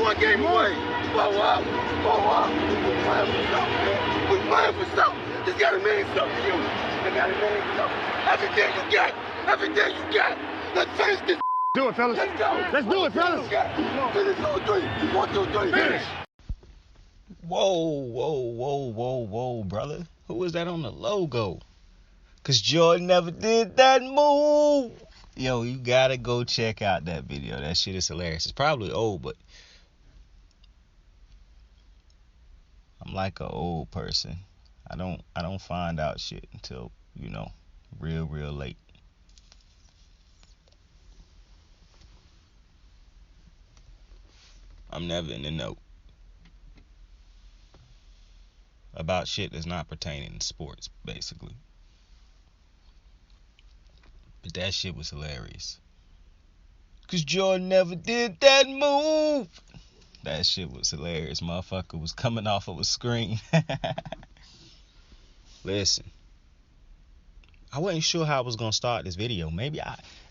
one game away. Blow up. We're playing for something, man. We're playing for something. It's gotta mean something to you. It gotta mean something. Everything you got. Everything you got. Let's finish this. Do it, fellas. Let's go. Let's do it, fellas. Finish 2 3. 1 2 3. Finish. Whoa, brother. Who was that on the logo? Cause Jordan never did that move. Yo, you gotta go check out that video. That shit is hilarious. It's probably old, but I'm like an old person. I don't find out shit until, real late. I'm never in the know about shit that's not pertaining to sports, basically. But that shit was hilarious. Cause Jordan never did that move. That shit was hilarious. Motherfucker was coming off of a screen. Listen. I wasn't sure how I was going to start this video.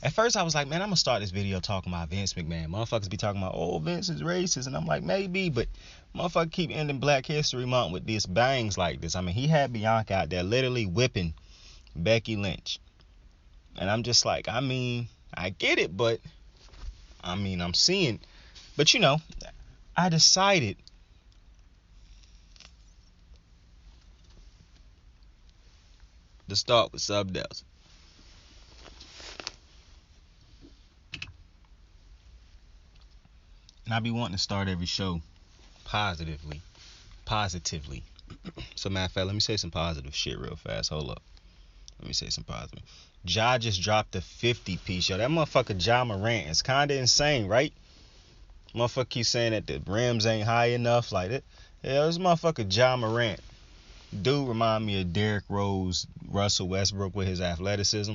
At first I was like, man, I'm going to start this video talking about Vince McMahon. Motherfuckers be talking about, oh, Vince is racist. And I'm like, maybe, but motherfucker keep ending Black History Month with these bangs like this. I mean, he had Bianca out there literally whipping Becky Lynch. And I'm just like, I mean, I get it, but, I mean, I'm seeing. But, I decided to start with something else. And I be wanting to start every show positively. So, matter of fact, let me say some positive shit real fast. Hold up. Let me say some positive. Ja just dropped a 50-piece. Yo, that motherfucker Ja Morant is kind of insane, right? Motherfucker keep saying that the rims ain't high enough. Like that. Yeah, this motherfucker Ja Morant. Dude remind me of Derrick Rose, Russell Westbrook with his athleticism.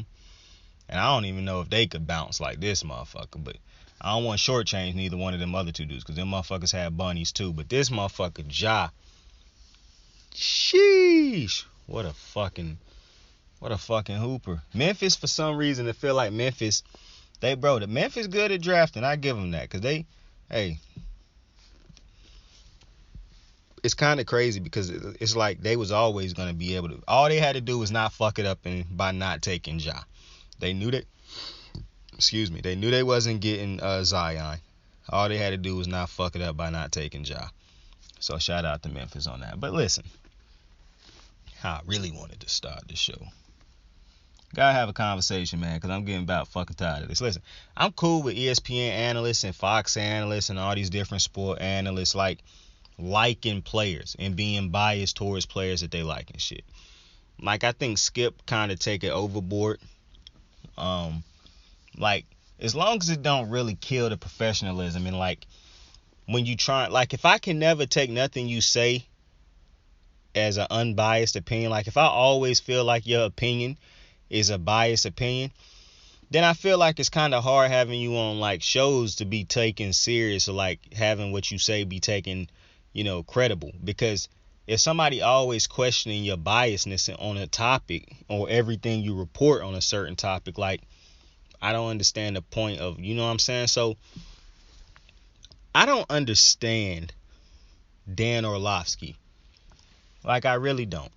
And I don't even know if they could bounce like this motherfucker. But I don't want to shortchange neither one of them other two dudes. Because them motherfuckers had bunnies too. But this motherfucker Ja. Sheesh. What a fucking hooper. Memphis, for some reason, I feel like Memphis, the Memphis good at drafting. I give them that. Because it's kind of crazy because it's like they was always going to be able to. All they had to do was not fuck it up by not taking Ja. They knew that. They knew they wasn't getting Zion. All they had to do was not fuck it up by not taking Ja. So shout out to Memphis on that. But listen, how I really wanted to start this show. Gotta have a conversation, man, because I'm getting about fucking tired of this. Listen, I'm cool with ESPN analysts and Fox analysts and all these different sport analysts liking players and being biased towards players that they like and shit. Like, I think Skip kind of take it overboard. As long as it don't really kill the professionalism and when you try, if I can never take nothing you say as an unbiased opinion, if I always feel like your opinion is a biased opinion, then I feel like it's kind of hard having you on shows to be taken serious or having what you say be taken credible. Because if somebody always questioning your biasness on a topic or everything you report on a certain topic, I don't understand the point of, you know what I'm saying? So I don't understand Dan Orlovsky. I really don't.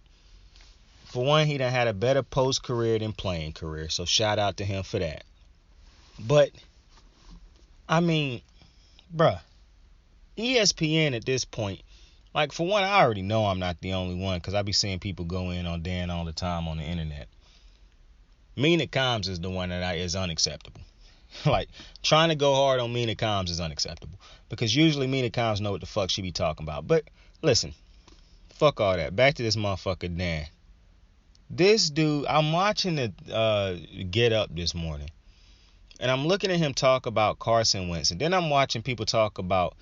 For one, he done had a better post career than playing career, so shout out to him for that. But I mean, bruh, ESPN at this point, for one, I already know I'm not the only one because I be seeing people go in on Dan all the time on the internet. Mina Kimes is the one that is unacceptable. Trying to go hard on Mina Kimes is unacceptable because usually Mina Kimes know what the fuck she be talking about. But listen, fuck all that. Back to this motherfucker Dan. This dude, I'm watching the Get Up this morning, and I'm looking at him talk about Carson Wentz, and then I'm watching people talk about,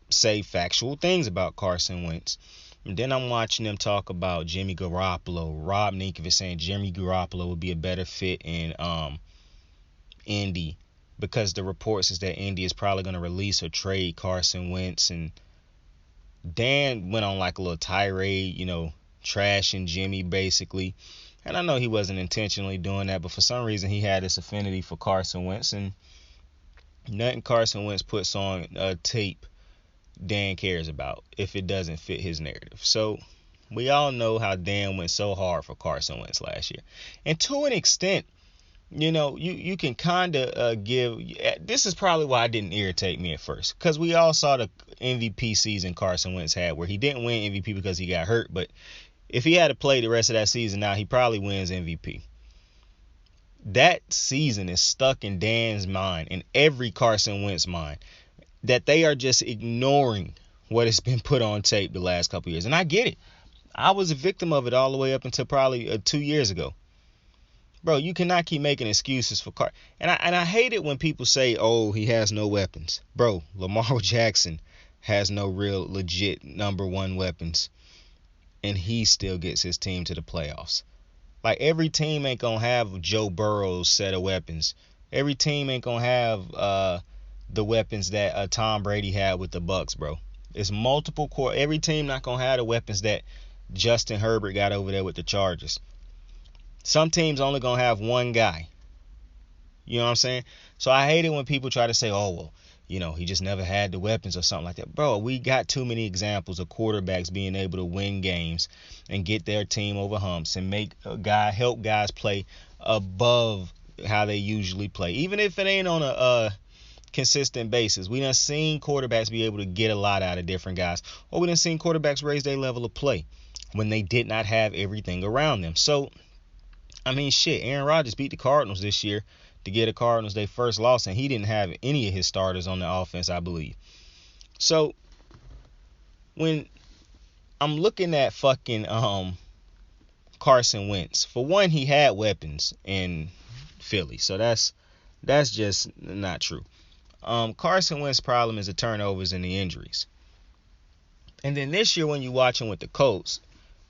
say, factual things about Carson Wentz, and then I'm watching them talk about Jimmy Garoppolo. Rob Ninkovich saying Jimmy Garoppolo would be a better fit in Indy because the reports is that Indy is probably going to release or trade Carson Wentz, and Dan went on a little tirade, trashing Jimmy basically. And I know he wasn't intentionally doing that, but for some reason he had this affinity for Carson Wentz, and nothing Carson Wentz puts on tape Dan cares about if it doesn't fit his narrative. So we all know how Dan went so hard for Carson Wentz last year. And to an extent, you can kind of give. This is probably why it didn't irritate me at first. Because we all saw the MVP season Carson Wentz had, where he didn't win MVP because he got hurt. But if he had to play the rest of that season now, he probably wins MVP. That season is stuck in Dan's mind, in every Carson Wentz mind, that they are just ignoring what has been put on tape the last couple years. And I get it. I was a victim of it all the way up until probably 2 years ago. Bro, you cannot keep making excuses for Carson. And I hate it when people say, oh, he has no weapons. Bro, Lamar Jackson has no real legit number one weapons. And he still gets his team to the playoffs. Like, every team ain't going to have Joe Burrow's set of weapons. Every team ain't going to have the weapons that Tom Brady had with the Bucks, bro. It's multiple core. Every team not going to have the weapons that Justin Herbert got over there with the Chargers. Some teams only going to have one guy. You know what I'm saying? So I hate it when people try to say, oh, well, he just never had the weapons or something like that. Bro, we got too many examples of quarterbacks being able to win games and get their team over humps and help guys play above how they usually play. Even if it ain't on a consistent basis. We done seen quarterbacks be able to get a lot out of different guys. Or we done seen quarterbacks raise their level of play when they did not have everything around them. So, Aaron Rodgers beat the Cardinals this year to get the Cardinals their first loss, and he didn't have any of his starters on the offense, I believe. So, when I'm looking at fucking Carson Wentz, for one, he had weapons in Philly, so that's just not true. Carson Wentz's problem is the turnovers and the injuries. And then this year, when you watch him with the Colts,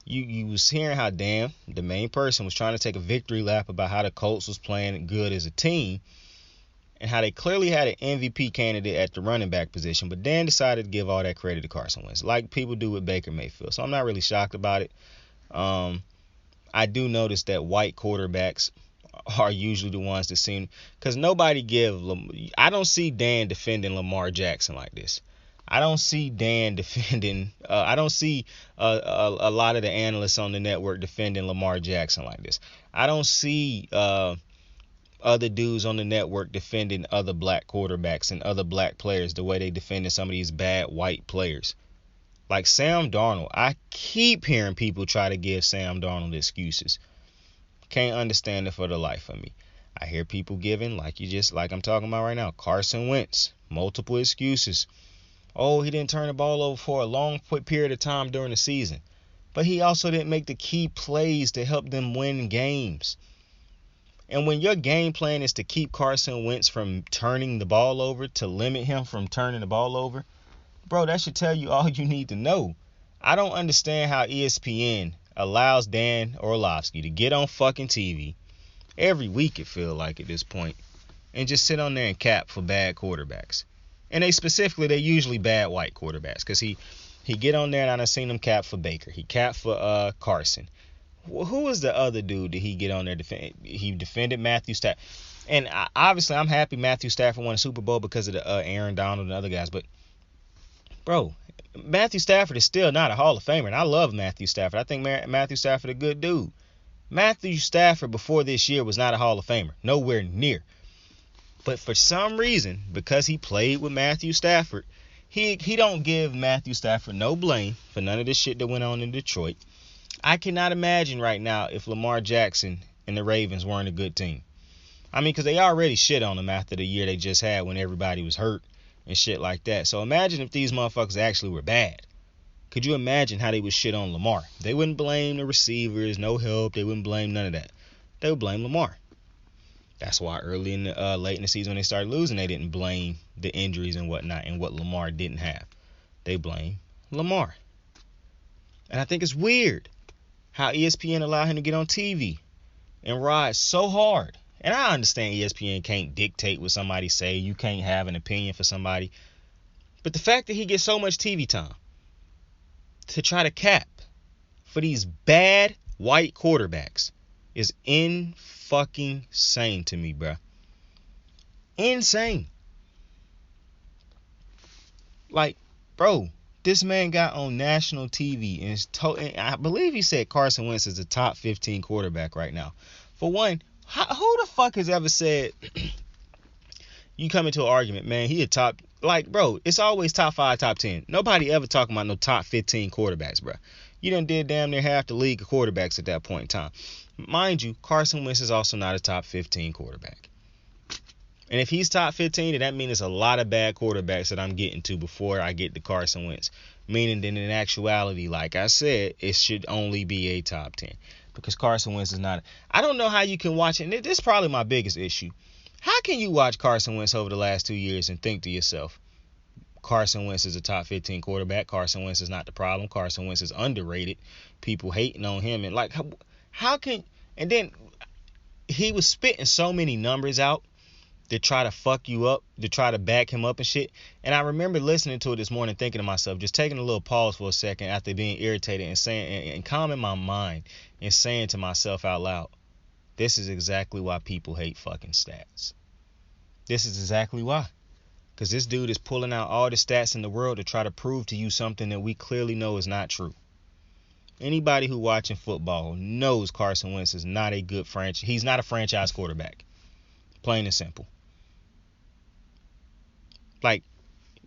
you was hearing how Dan, the main person, was trying to take a victory lap about how the Colts was playing good as a team and how they clearly had an MVP candidate at the running back position. But Dan decided to give all that credit to Carson Wentz, like people do with Baker Mayfield. So I'm not really shocked about it. I do notice that white quarterbacks are usually the ones that seem, because I don't see Dan defending Lamar Jackson like this. I don't see Dan defending. I don't see a lot of the analysts on the network defending Lamar Jackson like this. I don't see other dudes on the network defending other black quarterbacks and other black players the way they defended some of these bad white players. Like Sam Darnold, I keep hearing people try to give Sam Darnold excuses. Can't understand it for the life of me. I hear people giving, like I'm talking about right now, Carson Wentz, multiple excuses. Oh, he didn't turn the ball over for a long period of time during the season. But he also didn't make the key plays to help them win games. And when your game plan is to keep Carson Wentz from turning the ball over, to limit him from turning the ball over, bro, that should tell you all you need to know. I don't understand how ESPN allows Dan Orlovsky to get on fucking TV every week, it feels like at this point, and just sit on there and cap for bad quarterbacks. And they're usually bad white quarterbacks, because he get on there, and I done seen him cap for Baker. He capped for Carson. Who was the other dude that he get on there defend? He defended Matthew Stafford. And obviously, I'm happy Matthew Stafford won a Super Bowl because of the Aaron Donald and other guys. But, bro, Matthew Stafford is still not a Hall of Famer. And I love Matthew Stafford. I think Matthew Stafford a good dude. Matthew Stafford before this year was not a Hall of Famer. Nowhere near. But for some reason, because he played with Matthew Stafford, he don't give Matthew Stafford no blame for none of this shit that went on in Detroit. I cannot imagine right now if Lamar Jackson and the Ravens weren't a good team. Because they already shit on them after the year they just had when everybody was hurt and shit like that. So imagine if these motherfuckers actually were bad. Could you imagine how they would shit on Lamar? They wouldn't blame the receivers, no help. They wouldn't blame none of that. They would blame Lamar. That's why late in the season when they started losing, they didn't blame the injuries and whatnot and what Lamar didn't have. They blame Lamar. And I think it's weird how ESPN allowed him to get on TV and ride so hard. And I understand ESPN can't dictate what somebody say. You can't have an opinion for somebody. But the fact that he gets so much TV time to try to cap for these bad white quarterbacks is fucking insane to me, bro. Insane. Like, Bro, this man got on national TV and I believe he said Carson Wentz is the top 15 quarterback right now. For one, who the fuck has ever said you come into an argument, man, he a top, like, bro, it's always top 5, top 10. Nobody ever talking about no top 15 quarterbacks, bro. You done did damn near half the league of quarterbacks at that point in time. Mind you, Carson Wentz is also not a top 15 quarterback. And if he's top 15, then that means there's a lot of bad quarterbacks that I'm getting to before I get to Carson Wentz. Meaning that in actuality, like I said, it should only be a top 10. Because Carson Wentz is not. I don't know how you can watch it. And this is probably my biggest issue. How can you watch Carson Wentz over the last 2 years and think to yourself, Carson Wentz is a top 15 quarterback. Carson Wentz is not the problem. Carson Wentz is underrated. People hating on him. And like, how can, and then he was spitting so many numbers out to try to fuck you up, to try to back him up and shit. And I remember listening to it this morning, thinking to myself, just taking a little pause for a second after being irritated and saying, and calming my mind and saying to myself out loud, this is exactly why people hate fucking stats. This is exactly why. Because this dude is pulling out all the stats in the world to try to prove to you something that we clearly know is not true. Anybody who watching football knows Carson Wentz is not a good franchise. He's not a franchise quarterback. Plain and simple. Like,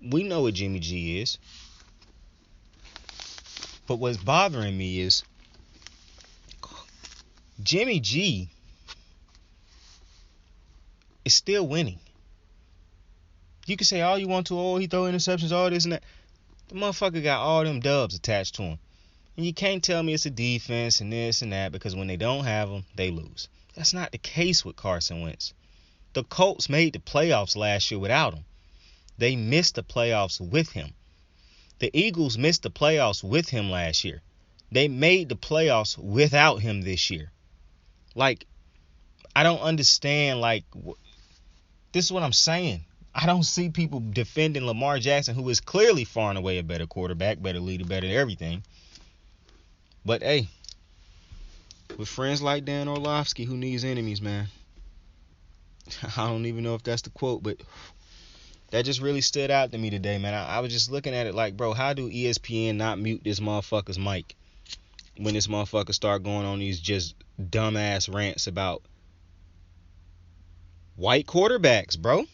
we know what Jimmy G is. But what's bothering me is Jimmy G is still winning. You can say all you want to, oh, he throw interceptions, all this and that. The motherfucker got all them dubs attached to him. And you can't tell me it's a defense and this and that, because when they don't have them, they lose. That's not the case with Carson Wentz. The Colts made the playoffs last year without him. They missed the playoffs with him. The Eagles missed the playoffs with him last year. They made the playoffs without him this year. Like, I don't understand, like, this is what I'm saying. I don't see people defending Lamar Jackson, who is clearly far and away a better quarterback, better leader, better everything. But, hey, with friends like Dan Orlovsky, who needs enemies, man? I don't even know if that's the quote, but that just really stood out to me today, man. I was just looking at it like, bro, how do ESPN not mute this motherfucker's mic when this motherfucker start going on these just dumbass rants about white quarterbacks, bro?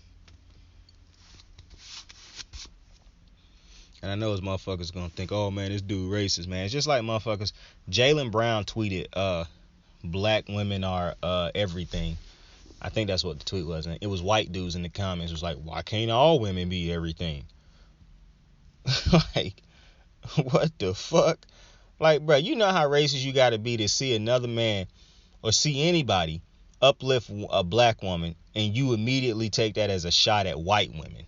And I know his motherfuckers gonna think, oh man, this dude racist, man. It's just like motherfuckers. Jaylen Brown tweeted, black women are everything. I think that's what the tweet was. And it was white dudes in the comments. It was like, why can't all women be everything? Like, what the fuck? Like, bro, you know how racist you gotta be to see another man or see anybody uplift a black woman and you immediately take that as a shot at white women.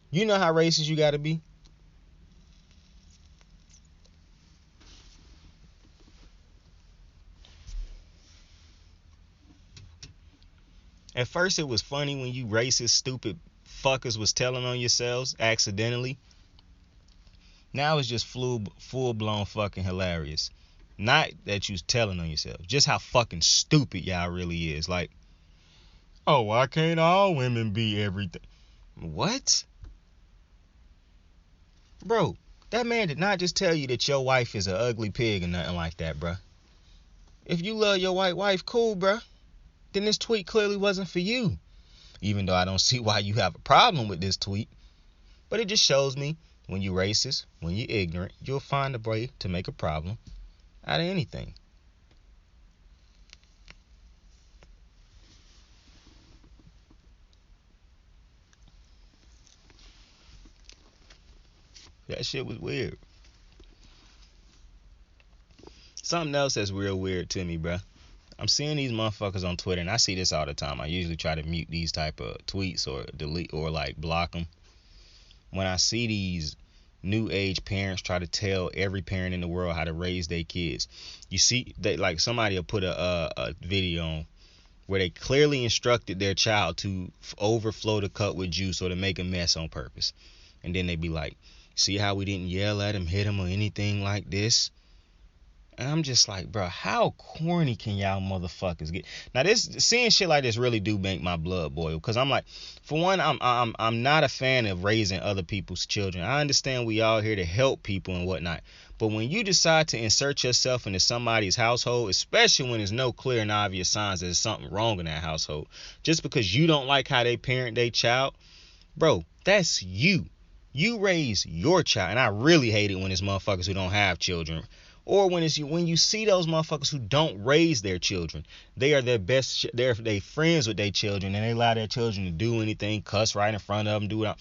You know how racist you gotta be? At first it was funny when you racist, stupid fuckers was telling on yourselves accidentally. Now it's just full-blown fucking hilarious. Not that you telling on yourself, just how fucking stupid y'all really is. Like, oh, why can't all women be everything? What? Bro, that man did not just tell you that your wife is an ugly pig or nothing like that, bro. If you love your white wife, cool, bro. Then this tweet clearly wasn't for you. Even though I don't see why you have a problem with this tweet. But it just shows me when you're racist, when you're ignorant, you'll find a way to make a problem out of anything. That shit was weird. Something else that's real weird to me, bruh. I'm seeing these motherfuckers on Twitter, and I see this all the time. I usually try to mute these type of tweets or delete or like block them. When I see these new age parents try to tell every parent in the world how to raise their kids, you see that like somebody will put a video on where they clearly instructed their child to overflow the cup with juice or to make a mess on purpose, and then they be like, see how we didn't yell at him, hit him, or anything like this? And I'm just like, bro, how corny can y'all motherfuckers get? Now, seeing shit like this really do make my blood boil, because I'm like, for one, I'm not a fan of raising other people's children. I understand we all here to help people and whatnot, but when you decide to insert yourself into somebody's household, especially when there's no clear and obvious signs that there's something wrong in that household, just because you don't like how they parent their child, bro, that's you. You raise your child, and I really hate it when it's motherfuckers who don't have children. Or when you see those motherfuckers who don't raise their children, they are their best. They're friends with their children, and they allow their children to do anything, cuss right in front of them, do it.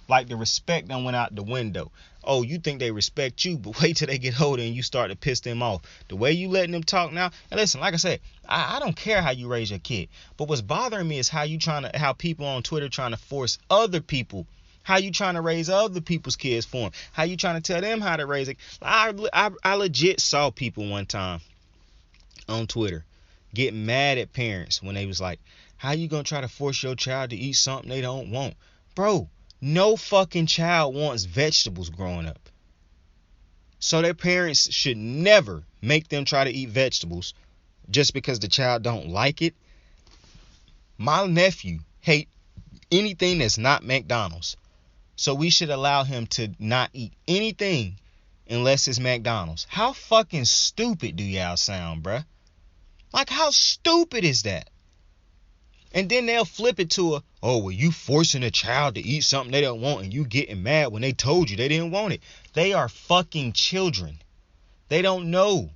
Like the respect done went out the window. Oh, you think they respect you, but wait till they get older and you start to piss them off. The way you letting them talk now. And listen, like I said, I don't care how you raise your kid, but what's bothering me is how people on Twitter trying to force other people. How you trying to raise other people's kids for them? How you trying to tell them how to raise it? I legit saw people one time on Twitter get mad at parents when they was like, how you gonna try to force your child to eat something they don't want? Bro, no fucking child wants vegetables growing up. So their parents should never make them try to eat vegetables just because the child don't like it. My nephew hate anything that's not McDonald's. So we should allow him to not eat anything unless it's McDonald's. How fucking stupid do y'all sound, bruh? Like, how stupid is that? And then they'll flip it to well, you forcing a child to eat something they don't want and you getting mad when they told you they didn't want it. They are fucking children. They don't know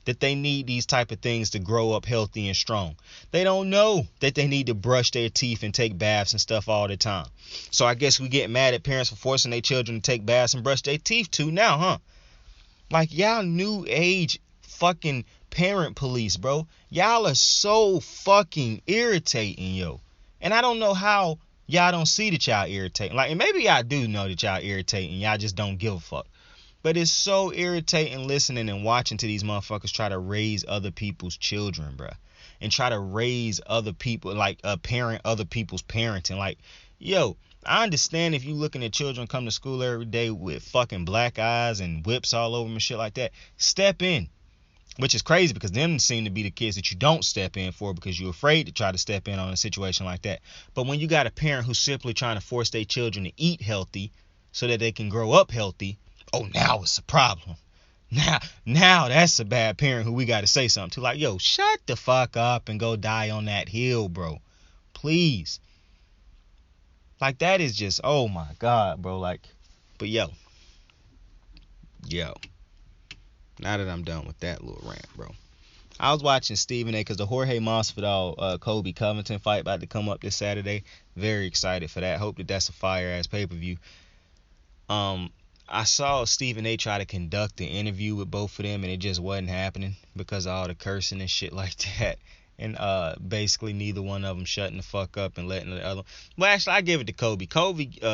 that they need these type of things to grow up healthy and strong. They don't know that they need to brush their teeth and take baths and stuff all the time. So I guess we get mad at parents for forcing their children to take baths and brush their teeth too now, huh? Like, y'all new age fucking parent police, bro. Y'all are so fucking irritating, yo. And I don't know how y'all don't see that y'all irritating. Like, and maybe y'all do know that y'all irritating. Y'all just don't give a fuck. But it's so irritating listening and watching to these motherfuckers try to raise other people's children, bruh. And try to raise other people, like parent other people's parenting. Like, yo, I understand if you looking at children come to school every day with fucking black eyes and whips all over them and shit like that. Step in. Which is crazy because them seem to be the kids that you don't step in for because you're afraid to try to step in on a situation like that. But when you got a parent who's simply trying to force their children to eat healthy so that they can grow up healthy, oh, now it's a problem. Now that's a bad parent who we got to say something to. Like, yo, shut the fuck up and go die on that hill, bro. Please. Like, that is just, oh my God, bro. Like, but yo. Now that I'm done with that little rant, bro. I was watching Stephen A. because the Jorge Masvidal Kobe Covington fight about to come up this Saturday. Very excited for that. Hope that that's a fire-ass pay-per-view. I saw Stephen A. try to conduct an interview with both of them, and it just wasn't happening because of all the cursing and shit like that. And basically neither one of them shutting the fuck up and letting the other. Well, actually, I give it to Kobe.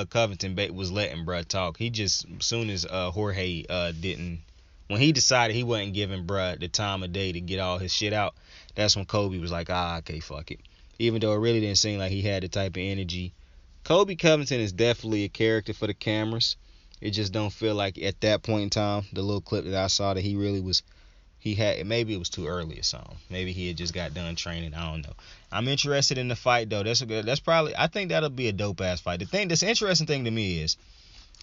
Covington was letting bruh talk. He just, as soon as Jorge didn't, when he decided he wasn't giving bruh the time of day to get all his shit out, that's when Kobe was like, okay, fuck it. Even though it really didn't seem like he had the type of energy. Kobe Covington is definitely a character for the cameras. It just don't feel like at that point in time, the little clip that I saw that he really was, maybe it was too early or something. Maybe he had just got done training. I don't know. I'm interested in the fight though. That's probably, I think that'll be a dope ass fight. This interesting thing to me is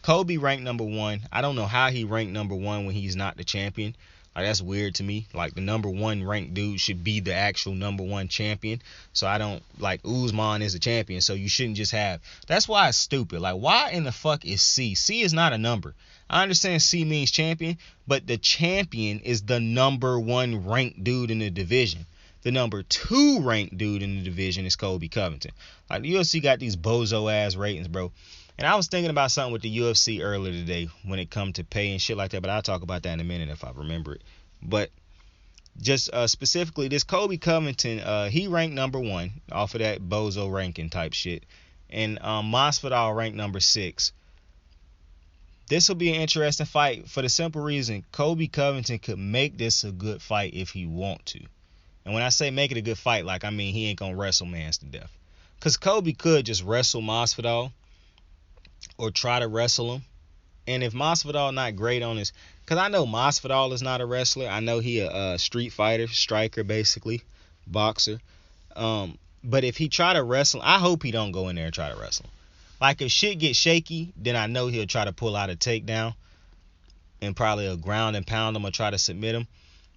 Kobe ranked number 1. I don't know how he ranked number 1 when he's not the champion. Like, that's weird to me. Like, the number 1 ranked dude should be the actual number 1 champion. So I don't, like, Usman is the champion, so you shouldn't just have. That's why it's stupid. Like, why in the fuck is C? C is not a number. I understand C means champion, but the champion is the number 1 ranked dude in the division. The number 2 ranked dude in the division is Kobe Covington. Like, the UFC got these bozo ass ratings, bro. And I was thinking about something with the UFC earlier today when it come to pay and shit like that, but I'll talk about that in a minute if I remember it. But just specifically, this Kobe Covington, he ranked number 1 off of that bozo ranking type shit. And Masvidal ranked number 6. This will be an interesting fight for the simple reason Kobe Covington could make this a good fight if he want to. And when I say make it a good fight, like, I mean he ain't gonna wrestle mans to death. Because Kobe could just wrestle Masvidal or try to wrestle him And if Masvidal not great on his, because I know Masvidal is not a wrestler. I know he a street fighter, striker, basically, boxer. But if he try to wrestle, I hope he don't go in there and try to wrestle. Like if shit gets shaky, then I know he'll try to pull out a takedown and probably a ground and pound him or try to submit him.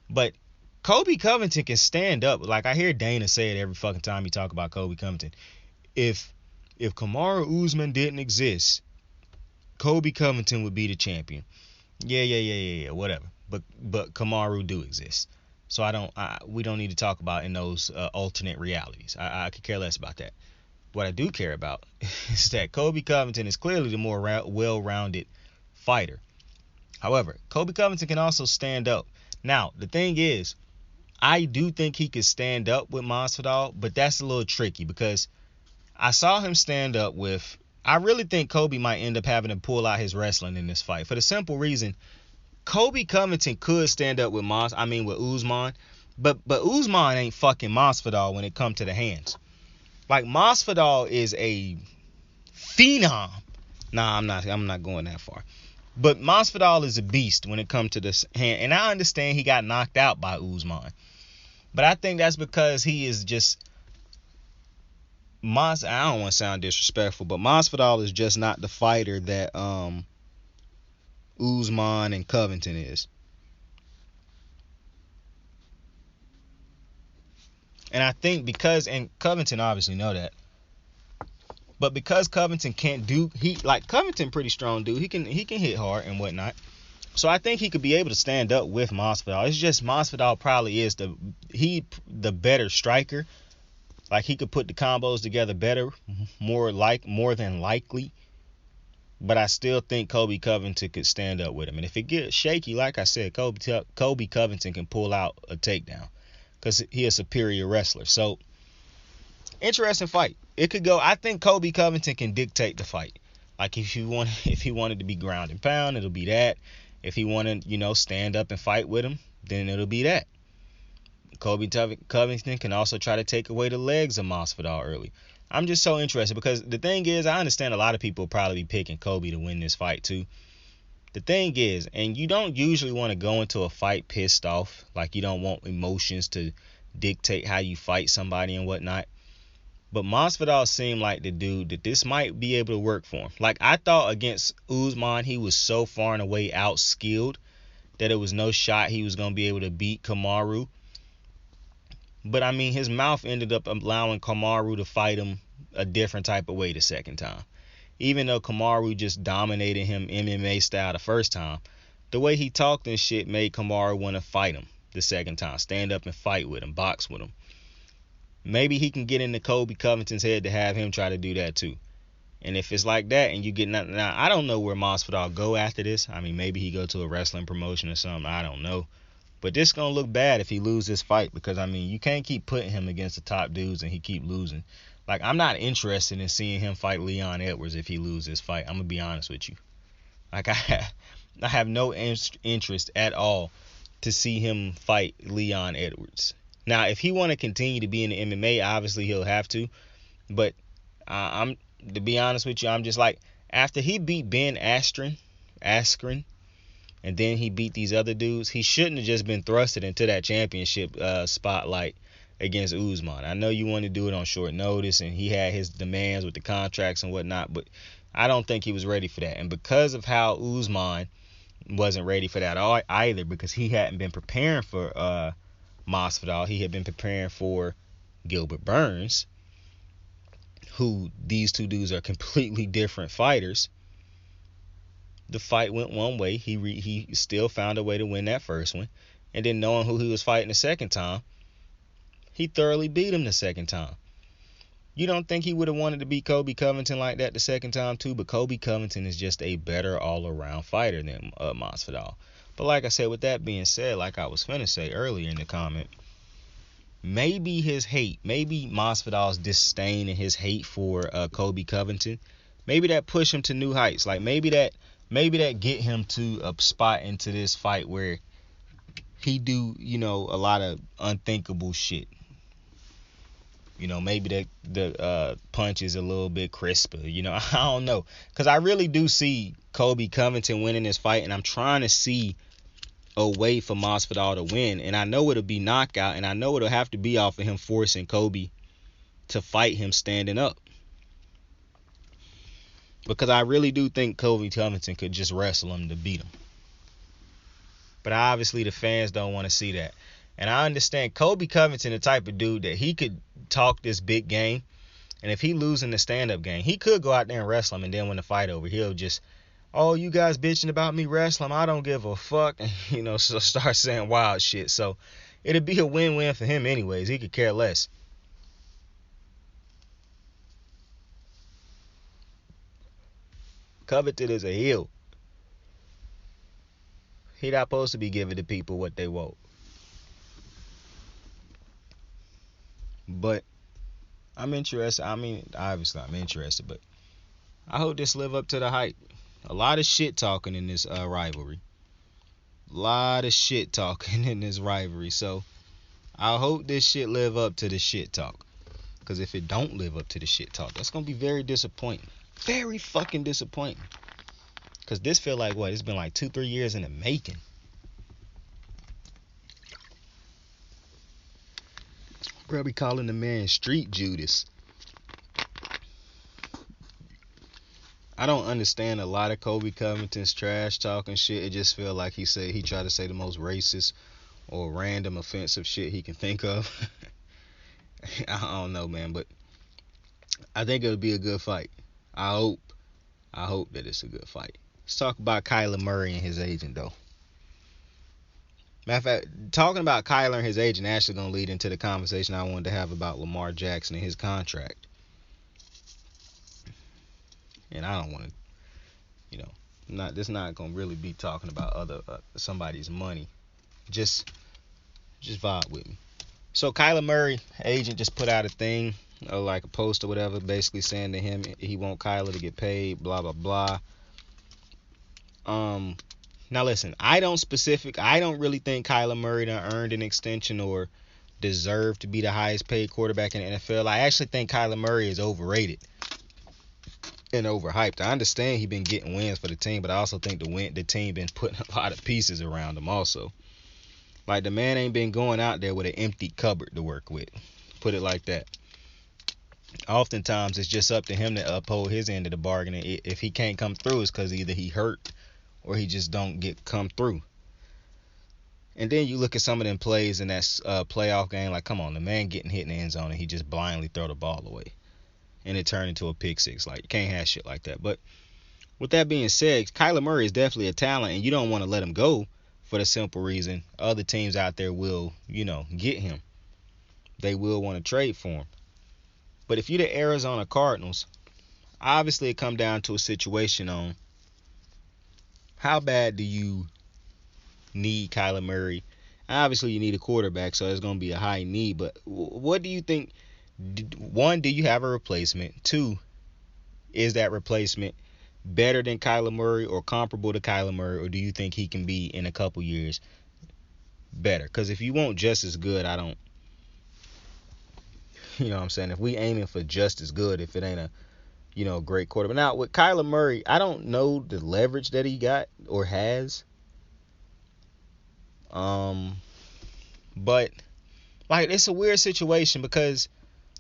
But Colby Covington can stand up. Like I hear Dana say it every fucking time he talk about Colby Covington. If Kamaru Usman didn't exist, Colby Covington would be the champion. Yeah, whatever. But Kamaru do exist. So we don't need to talk about in those alternate realities. I could care less about that. What I do care about is that Colby Covington is clearly the more well-rounded fighter. However, Colby Covington can also stand up. Now, the thing is, I do think he could stand up with Masvidal, but that's a little tricky because I saw him stand up with. I really think Colby might end up having to pull out his wrestling in this fight for the simple reason Colby Covington could stand up with Usman, but Usman ain't fucking Masvidal when it comes to the hands. Like Masvidal is a phenom. Nah, I'm not going that far. But Masvidal is a beast when it comes to this hand, and I understand he got knocked out by Usman, but I think that's because he is just. I don't want to sound disrespectful, but Masvidal is just not the fighter that Usman and Covington is. And I think and Covington obviously know that, but because Covington Covington pretty strong dude, he can hit hard and whatnot. So I think he could be able to stand up with Masvidal. It's just Masvidal probably is the better striker. Like he could put the combos together better, more than likely. But I still think Colby Covington could stand up with him. And if it gets shaky, like I said, Colby Covington can pull out a takedown because he's a superior wrestler. So interesting fight. It could go. I think Colby Covington can dictate the fight. Like if he wanted to be ground and pound, it'll be that. If he wanted, stand up and fight with him, then it'll be that. Colby Covington can also try to take away the legs of Masvidal early. I'm just so interested because the thing is, I understand a lot of people will probably be picking Colby to win this fight too. The thing is, and you don't usually want to go into a fight pissed off, like you don't want emotions to dictate how you fight somebody and whatnot. But Masvidal seemed like the dude that this might be able to work for him. Like I thought against Usman, he was so far and away outskilled that it was no shot he was going to be able to beat Kamaru. But, I mean, his mouth ended up allowing Kamaru to fight him a different type of way the second time. Even though Kamaru just dominated him MMA style the first time, the way he talked and shit made Kamaru want to fight him the second time. Stand up and fight with him, box with him. Maybe he can get into Colby Covington's head to have him try to do that too. And if it's like that and you get nothing, now I don't know where Masvidal go after this. I mean, maybe he go to a wrestling promotion or something. I don't know. But this going to look bad if he loses this fight because, I mean, you can't keep putting him against the top dudes and he keep losing. Like, I'm not interested in seeing him fight Leon Edwards if he loses this fight. I'm going to be honest with you. Like, I have no interest at all to see him fight Leon Edwards. Now, if he want to continue to be in the MMA, obviously he'll have to. But to be honest with you, I'm just like, after he beat Ben Askren, and then he beat these other dudes, he shouldn't have just been thrusted into that championship spotlight against Usman. I know you want to do it on short notice, and he had his demands with the contracts and whatnot, but I don't think he was ready for that. And because of how Usman wasn't ready for that either, because he hadn't been preparing for Masvidal, he had been preparing for Gilbert Burns, who these two dudes are completely different fighters. The fight went one way. He still found a way to win that first one. And then knowing who he was fighting the second time, he thoroughly beat him the second time. You don't think he would have wanted to beat Colby Covington like that the second time too? But Colby Covington is just a better all-around fighter than Masvidal. But like I said, with that being said, like I was finna say earlier in the comment, maybe his hate, maybe Masvidal's disdain and his hate for Colby Covington, maybe that push him to new heights. Like maybe that get him to a spot into this fight where he do, a lot of unthinkable shit. Maybe the punch is a little bit crisper. I don't know. Because I really do see Colby Covington winning this fight, and I'm trying to see a way for Masvidal to win. And I know it'll be knockout, and I know it'll have to be off of him forcing Colby to fight him standing up. Because I really do think Colby Covington could just wrestle him to beat him. But obviously the fans don't want to see that. And I understand Colby Covington, the type of dude that he could talk this big game. And if he losing the stand-up game, he could go out there and wrestle him. And then when the fight over, he'll just, oh, you guys bitching about me wrestling, I don't give a fuck. And, so start saying wild shit. So it'd be a win-win for him anyways. He could care less. Covington is a heel. He not supposed to be giving the people what they want. But I'm interested. Obviously I'm interested, but I hope this live up to the hype. A lot of shit talking in this rivalry. So I hope this shit live up to the shit talk. Because if it don't live up to the shit talk, that's going to be very disappointing. Very fucking disappointing. Because this feel like what? It's been like 2-3 years in the making. Probably calling the man Street Judas. I don't understand a lot of Colby Covington's trash talking shit. It just feel like he tried to say the most racist or random offensive shit he can think of. I don't know, man, but I think it'll be a good fight. I hope that it's a good fight. Let's talk about Kyler Murray and his agent, though. Matter of fact, talking about Kyler and his agent actually going to lead into the conversation I wanted to have about Lamar Jackson and his contract. And I don't want to, this not going to really be talking about somebody's money. Just vibe with me. So Kyler Murray, agent, just put out a thing, like a post or whatever, basically saying to him he want Kyler to get paid, blah, blah, blah. Now listen, I don't really think Kyler Murray done earned an extension or deserved to be the highest paid quarterback in the NFL. I actually think Kyler Murray is overrated and overhyped. I understand he's been getting wins for the team, but I also think the team been putting a lot of pieces around him also. Like, the man ain't been going out there with an empty cupboard to work with. Put it like that. Oftentimes, it's just up to him to uphold his end of the bargain. If he can't come through, it's because either he hurt or he just don't come through. And then you look at some of them plays in that playoff game, like, come on, the man getting hit in the end zone and he just blindly throw the ball away. And it turned into a pick six. Like, you can't have shit like that. But with that being said, Kyler Murray is definitely a talent, and you don't want to let him go for the simple reason other teams out there will, get him. They will want to trade for him. But if you're the Arizona Cardinals, obviously it come down to a situation on how bad do you need Kyler Murray. Obviously you need a quarterback, so it's going to be a high need. But what do you think? One, do you have a replacement? Two, is that replacement better than Kyler Murray or comparable to Kyler Murray, or do you think he can be in a couple years better? Because if you want just as good, I don't, you know what I'm saying? If we aiming for just as good, if it ain't a, great quarterback. Now, with Kyler Murray, I don't know the leverage that he got or has. But, like, it's a weird situation because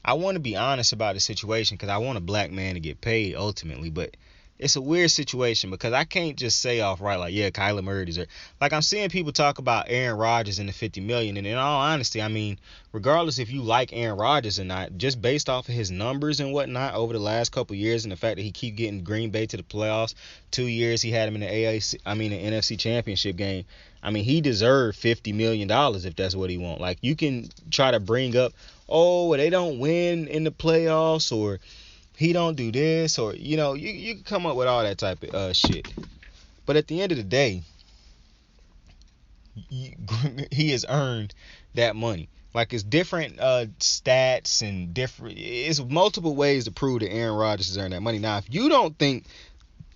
I want to be honest about the situation because I want a black man to get paid ultimately, but it's a weird situation because I can't just say off right like, yeah, Kyler Murray deserves. Like, I'm seeing people talk about Aaron Rodgers and the $50 million, and in all honesty, I mean, regardless if you like Aaron Rodgers or not, just based off of his numbers and whatnot over the last couple years and the fact that he keep getting Green Bay to the playoffs, 2 years he had him in the the NFC Championship game. I mean, he deserved $50 million if that's what he want. Like, you can try to bring up, oh, they don't win in the playoffs, or he don't do this, or, you can come up with all that type of shit. But at the end of the day, he has earned that money. Like, it's different stats and it's multiple ways to prove that Aaron Rodgers has earned that money. Now, if you don't think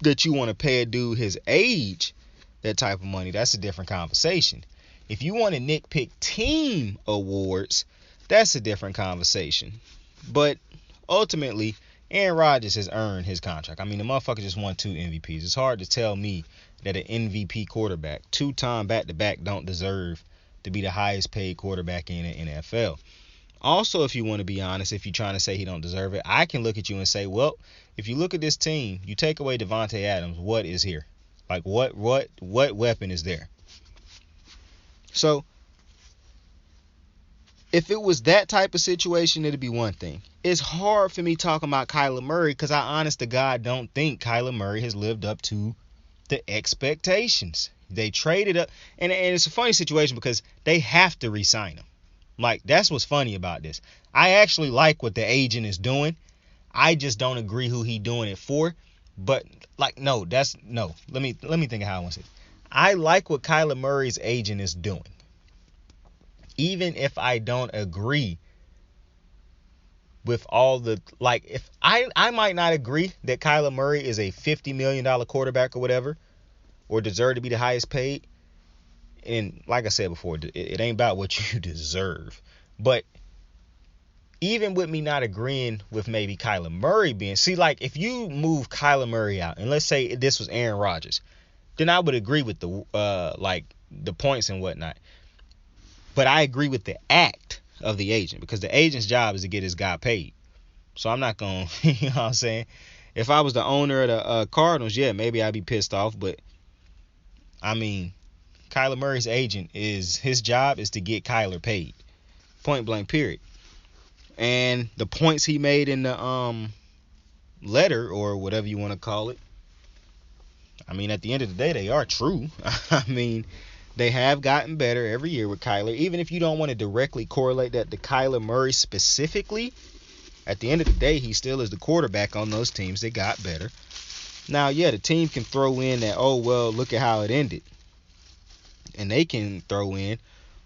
that you want to pay a dude his age that type of money, that's a different conversation. If you want to nitpick team awards, that's a different conversation. But ultimately, Aaron Rodgers has earned his contract. I mean, the motherfucker just won 2 MVPs. It's hard to tell me that an MVP quarterback, 2-time back-to-back, don't deserve to be the highest paid quarterback in the NFL. Also, if you want to be honest, if you're trying to say he don't deserve it, I can look at you and say, well, if you look at this team, you take away Devontae Adams, what is here? Like, what weapon is there? So, if it was that type of situation, it'd be one thing. It's hard for me talking about Kyler Murray because I honest to God don't think Kyler Murray has lived up to the expectations. They traded up, and it's a funny situation because they have to re-sign him. Like, that's what's funny about this. I actually like what the agent is doing. I just don't agree who he doing it for. But let me think of how I want to say it. I like what Kyler Murray's agent is doing. Even if I don't agree with all the, like, if I might not agree that Kyler Murray is a $50 million quarterback or whatever, or deserve to be the highest paid. And like I said before, it ain't about what you deserve. But even with me not agreeing with maybe Kyler Murray being, see, like, if you move Kyler Murray out, and let's say this was Aaron Rodgers, then I would agree with the points and whatnot. But I agree with the act of the agent, because the agent's job is to get his guy paid. So I'm not going to, you know what I'm saying? If I was the owner of the Cardinals, yeah, maybe I'd be pissed off. But, I mean, Kyler Murray's agent, his job is to get Kyler paid. Point blank, period. And the points he made in the letter, or whatever you want to call it, I mean, at the end of the day, they are true. I mean, they have gotten better every year with Kyler. Even if you don't want to directly correlate that to Kyler Murray specifically, at the end of the day, he still is the quarterback on those teams that got better. Now, yeah, the team can throw in that, oh, well, look at how it ended. And they can throw in,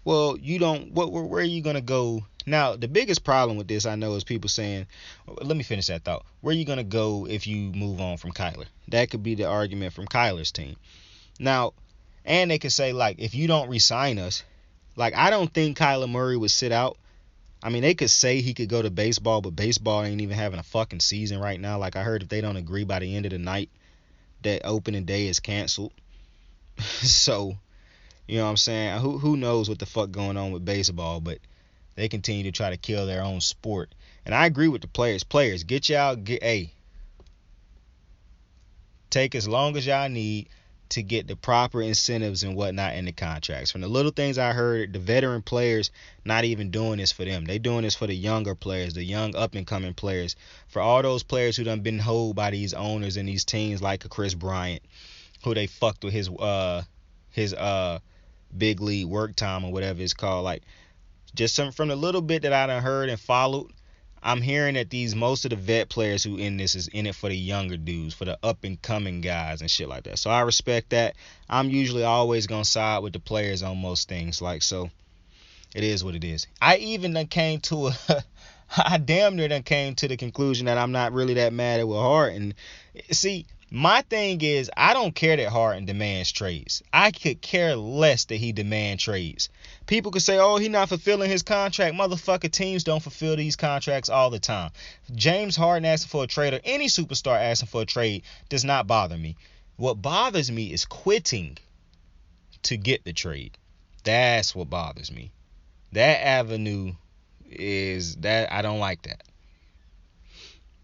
well, you don't, where are you going to go? Now, the biggest problem with this, I know, is people saying, let me finish that thought. Where are you going to go if you move on from Kyler? That could be the argument from Kyler's team. Now, and they could say, like, if you don't re-sign us, like, I don't think Kyler Murray would sit out. I mean, they could say he could go to baseball, but baseball ain't even having a fucking season right now. Like, I heard if they don't agree by the end of the night, that opening day is canceled. So, you know what I'm saying? Who knows what the fuck going on with baseball, but they continue to try to kill their own sport. And I agree with the players. Players, get y'all, take as long as y'all need to get the proper incentives and whatnot in the contracts. From the little things I heard, the veteran players not even doing this for them. They doing this for the younger players, the young up-and-coming players. For all those players who done been hoed by these owners and these teams like a Chris Bryant, who they fucked with his big league work time or whatever it's called. Like, just from the little bit that I done heard and followed, I'm hearing that most of the vet players who in this is in it for the younger dudes, for the up and coming guys and shit like that. So I respect that. I'm usually always gonna side with the players on most things. Like, so it is what it is. I even done came to I damn near done came to the conclusion that I'm not really that mad at Will Harden. See, my thing is, I don't care that Harden demands trades. I could care less that he demand trades. People could say, oh, he not fulfilling his contract. Motherfucker, teams don't fulfill these contracts all the time. James Harden asking for a trade, or any superstar asking for a trade, does not bother me. What bothers me is quitting to get the trade. That's what bothers me. That avenue is that I don't like that.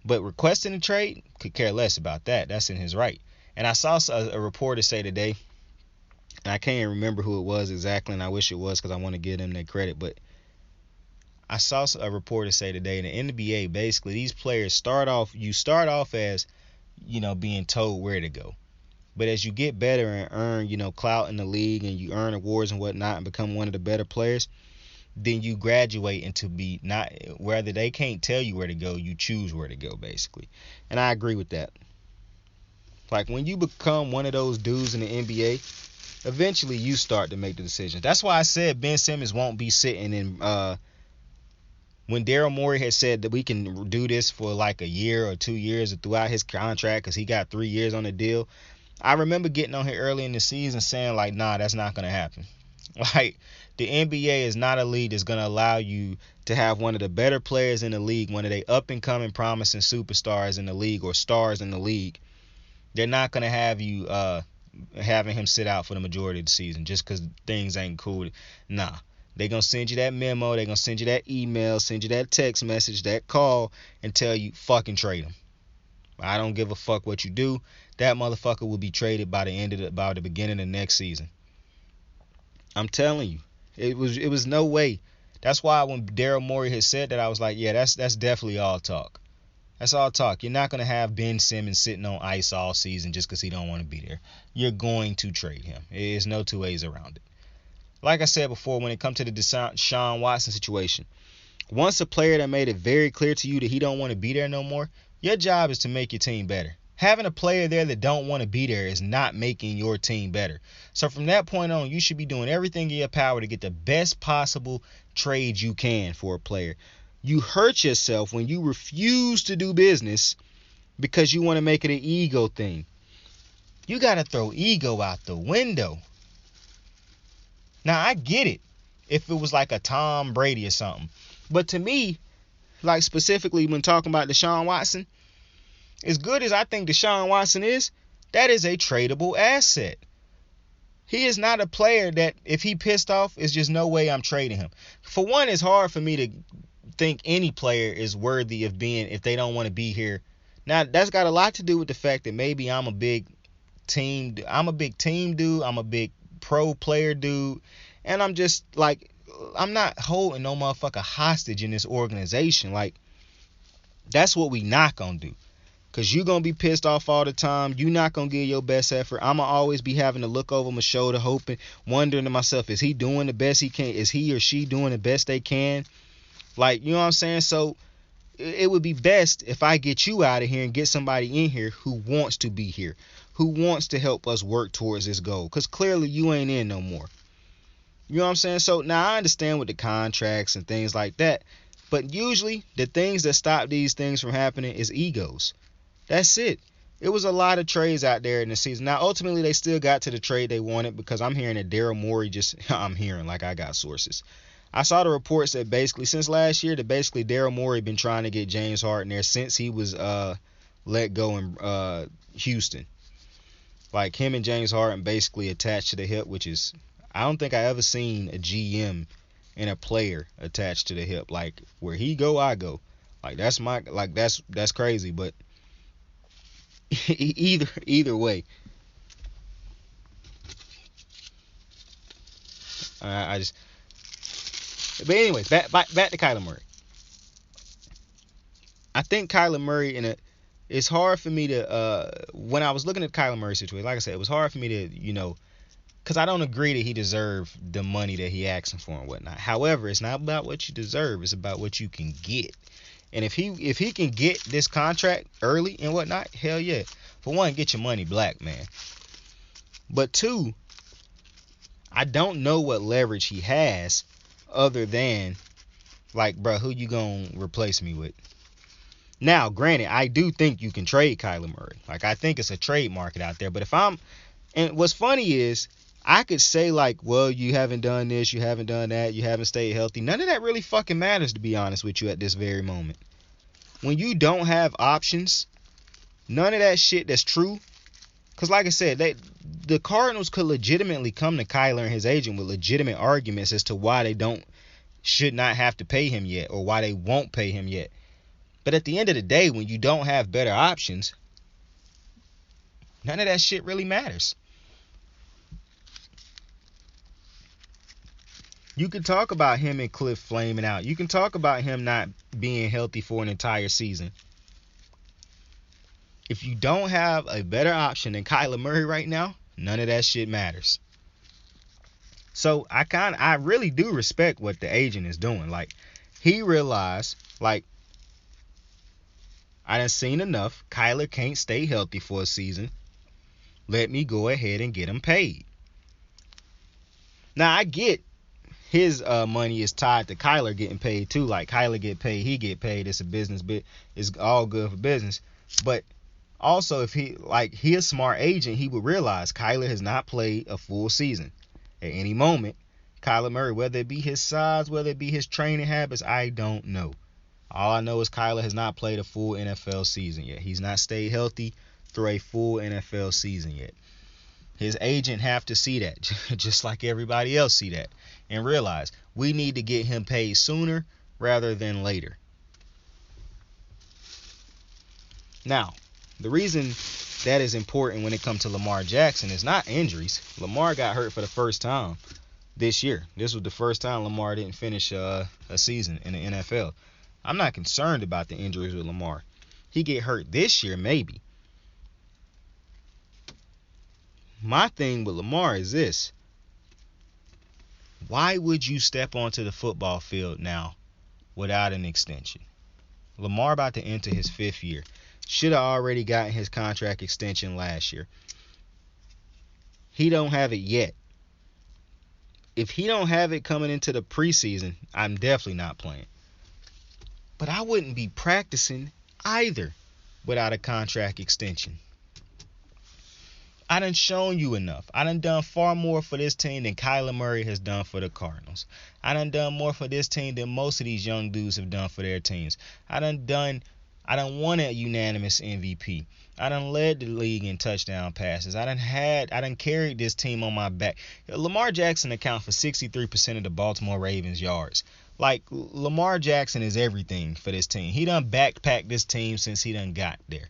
But requesting a trade, could care less about that. That's in his right. And I saw a reporter say today, and I can't remember who it was exactly, and I wish it was because I want to give them their credit, but I saw a reporter say today in the NBA, basically, these players start off as, you know, being told where to go. But as you get better and earn, you know, clout in the league, and you earn awards and whatnot and become one of the better players, then you graduate into be not, whether they can't tell you where to go, you choose where to go, basically. And I agree with that. Like, when you become one of those dudes in the NBA, eventually you start to make the decisions. That's why I said Ben Simmons won't be sitting in, when Daryl Morey had said that we can do this for like a year or 2 years throughout his contract because he got 3 years on the deal. I remember getting on here early in the season saying, like, nah, that's not going to happen. Like, the NBA is not a league that's going to allow you to have one of the better players in the league, one of the up-and-coming promising superstars in the league or stars in the league. They're not going to have you having him sit out for the majority of the season just because things ain't cool. Nah. They're going to send you that memo. They're going to send you that email, send you that text message, that call, and tell you, fucking trade him. I don't give a fuck what you do. That motherfucker will be traded by the beginning of next season. I'm telling you. It was no way. That's why when Daryl Morey had said that, I was like, yeah, that's definitely all talk. That's all talk. You're not going to have Ben Simmons sitting on ice all season just because he don't want to be there. You're going to trade him. There's no two ways around it. Like I said before, when it comes to the Deshaun Watson situation, once a player that made it very clear to you that he don't want to be there no more, your job is to make your team better. Having a player there that don't want to be there is not making your team better. So from that point on, you should be doing everything in your power to get the best possible trade you can for a player. You hurt yourself when you refuse to do business because you want to make it an ego thing. You got to throw ego out the window. Now, I get it if it was like a Tom Brady or something. But to me, like specifically when talking about Deshaun Watson, as good as I think Deshaun Watson is, that is a tradable asset. He is not a player that if he pissed off, it's just no way I'm trading him. For one, it's hard for me to think any player is worthy of being if they don't want to be here. Now, that's got a lot to do with the fact that maybe I'm a big team dude. I'm a big pro player dude. And I'm just like, I'm not holding no motherfucker hostage in this organization. Like, that's what we not gonna do. Because you going to be pissed off all the time. You not going to give your best effort. I'm going to always be having to look over my shoulder, hoping, wondering to myself, is he doing the best he can? Is he or she doing the best they can? Like, you know what I'm saying? So, it would be best if I get you out of here and get somebody in here who wants to be here, who wants to help us work towards this goal. Because clearly you ain't in no more. You know what I'm saying? So, now I understand with the contracts and things like that. But usually, the things that stop these things from happening is egos. That's it. It was a lot of trades out there in the season. Now, ultimately, they still got to the trade they wanted because I'm hearing that Daryl Morey I'm hearing like I got sources. I saw the reports that basically since last year that basically Daryl Morey been trying to get James Harden there since he was let go in Houston. Like him and James Harden basically attached to the hip, which is, I don't think I ever seen a GM and a player attached to the hip. Like where he go, I go. Like that's crazy, but either way, but anyways, back to Kyler Murray. I think Kyler Murray it's hard for me to when I was looking at Kyler Murray's situation, like I said, it was hard for me to because I don't agree that he deserved the money that he asking for and whatnot. However, it's not about what you deserve; it's about what you can get. And if he can get this contract early and whatnot, hell yeah. For one, get your money black, man. But two, I don't know what leverage he has other than, like, bro, who you gonna replace me with? Now, granted, I do think you can trade Kyler Murray. Like, I think it's a trade market out there. But and what's funny is, I could say, like, well, you haven't done this, you haven't done that, you haven't stayed healthy. None of that really fucking matters, to be honest with you, at this very moment. When you don't have options, none of that shit that's true. Because, like I said, the Cardinals could legitimately come to Kyler and his agent with legitimate arguments as to why they should not have to pay him yet, or why they won't pay him yet. But at the end of the day, when you don't have better options, none of that shit really matters. You can talk about him and Kliff flaming out. You can talk about him not being healthy for an entire season. If you don't have a better option than Kyler Murray right now, none of that shit matters. So I really do respect what the agent is doing. Like, he realized, like, I done seen enough. Kyler can't stay healthy for a season. Let me go ahead and get him paid. Now, I get his money is tied to Kyler getting paid too. Like, Kyler get paid, he get paid. It's a business bit. It's all good for business. But also, if he a smart agent, he would realize Kyler has not played a full season. At any moment, Kyler Murray, whether it be his size, whether it be his training habits, I don't know. All I know is Kyler has not played a full NFL season yet. He's not stayed healthy through a full NFL season yet. His agent have to see that, just like everybody else see that, and realize we need to get him paid sooner rather than later. Now, the reason that is important when it comes to Lamar Jackson is not injuries. Lamar got hurt for the first time this year. This was the first time Lamar didn't finish a season in the NFL. I'm not concerned about the injuries with Lamar. He get hurt this year, maybe. My thing with Lamar is this. Why would you step onto the football field now without an extension? Lamar about to enter his 5th year. Should have already gotten his contract extension last year. He don't have it yet. If he don't have it coming into the preseason, I'm definitely not playing. But I wouldn't be practicing either without a contract extension. I done shown you enough. I done far more for this team than Kyler Murray has done for the Cardinals. I done more for this team than most of these young dudes have done for their teams. I done won a unanimous MVP. I done led the league in touchdown passes. I done carried this team on my back. Lamar Jackson account for 63% of the Baltimore Ravens yards. Like, Lamar Jackson is everything for this team. He done backpacked this team since he done got there.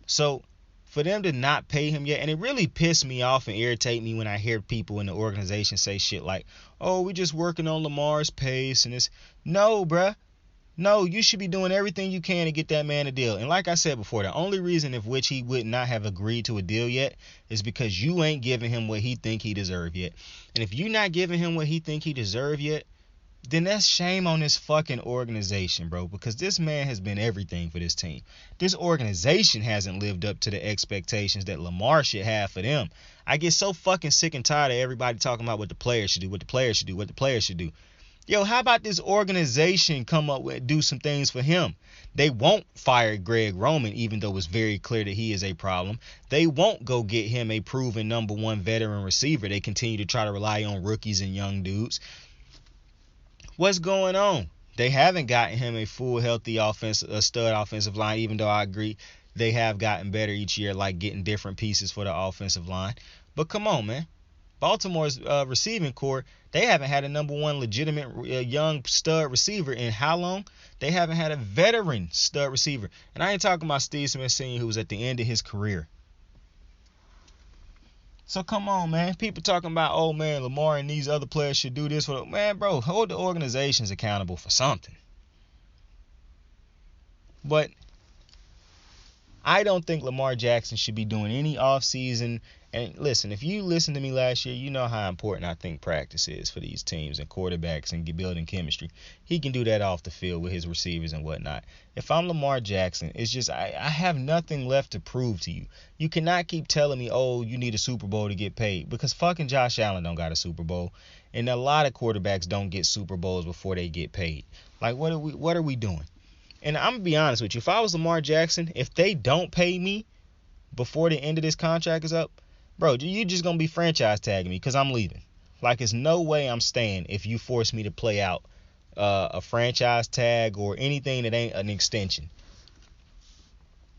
So, for them to not pay him yet, and it really pissed me off and irritate me when I hear people in the organization say shit like, oh, we're just working on Lamar's pace and this. No, bruh. No, you should be doing everything you can to get that man a deal. And like I said before, the only reason of which he would not have agreed to a deal yet is because you ain't giving him what he think he deserve yet. And if you not giving him what he think he deserve yet, then that's shame on this fucking organization, bro. Because this man has been everything for this team. This organization hasn't lived up to the expectations that Lamar should have for them. I get so fucking sick and tired of everybody talking about what the players should do, what the players should do, what the players should do. Yo, how about this organization come up with, do some things for him? They won't fire Greg Roman, even though it's very clear that he is a problem. They won't go get him a proven number 1 veteran receiver. They continue to try to rely on rookies and young dudes. What's going on? They haven't gotten him a full, healthy stud offensive line, even though I agree they have gotten better each year, like getting different pieces for the offensive line. But come on, man. Baltimore's receiving core, they haven't had a number 1 legitimate young stud receiver in how long? They haven't had a veteran stud receiver. And I ain't talking about Steve Smith Sr., who was at the end of his career. So come on, man. People talking about, oh, man, Lamar and these other players should do this. Man, bro, hold the organizations accountable for something. But I don't think Lamar Jackson should be doing any offseason. And listen, if you listened to me last year, you know how important I think practice is for these teams and quarterbacks and building chemistry. He can do that off the field with his receivers and whatnot. If I'm Lamar Jackson, it's just I have nothing left to prove to you. You cannot keep telling me, oh, you need a Super Bowl to get paid, because fucking Josh Allen don't got a Super Bowl, and a lot of quarterbacks don't get Super Bowls before they get paid. Like, what are we doing? And I'm gonna be honest with you. If I was Lamar Jackson, if they don't pay me before the end of this contract is up, bro, you just gonna be franchise tagging me because I'm leaving. Like, there's no way I'm staying if you force me to play out a franchise tag or anything that ain't an extension.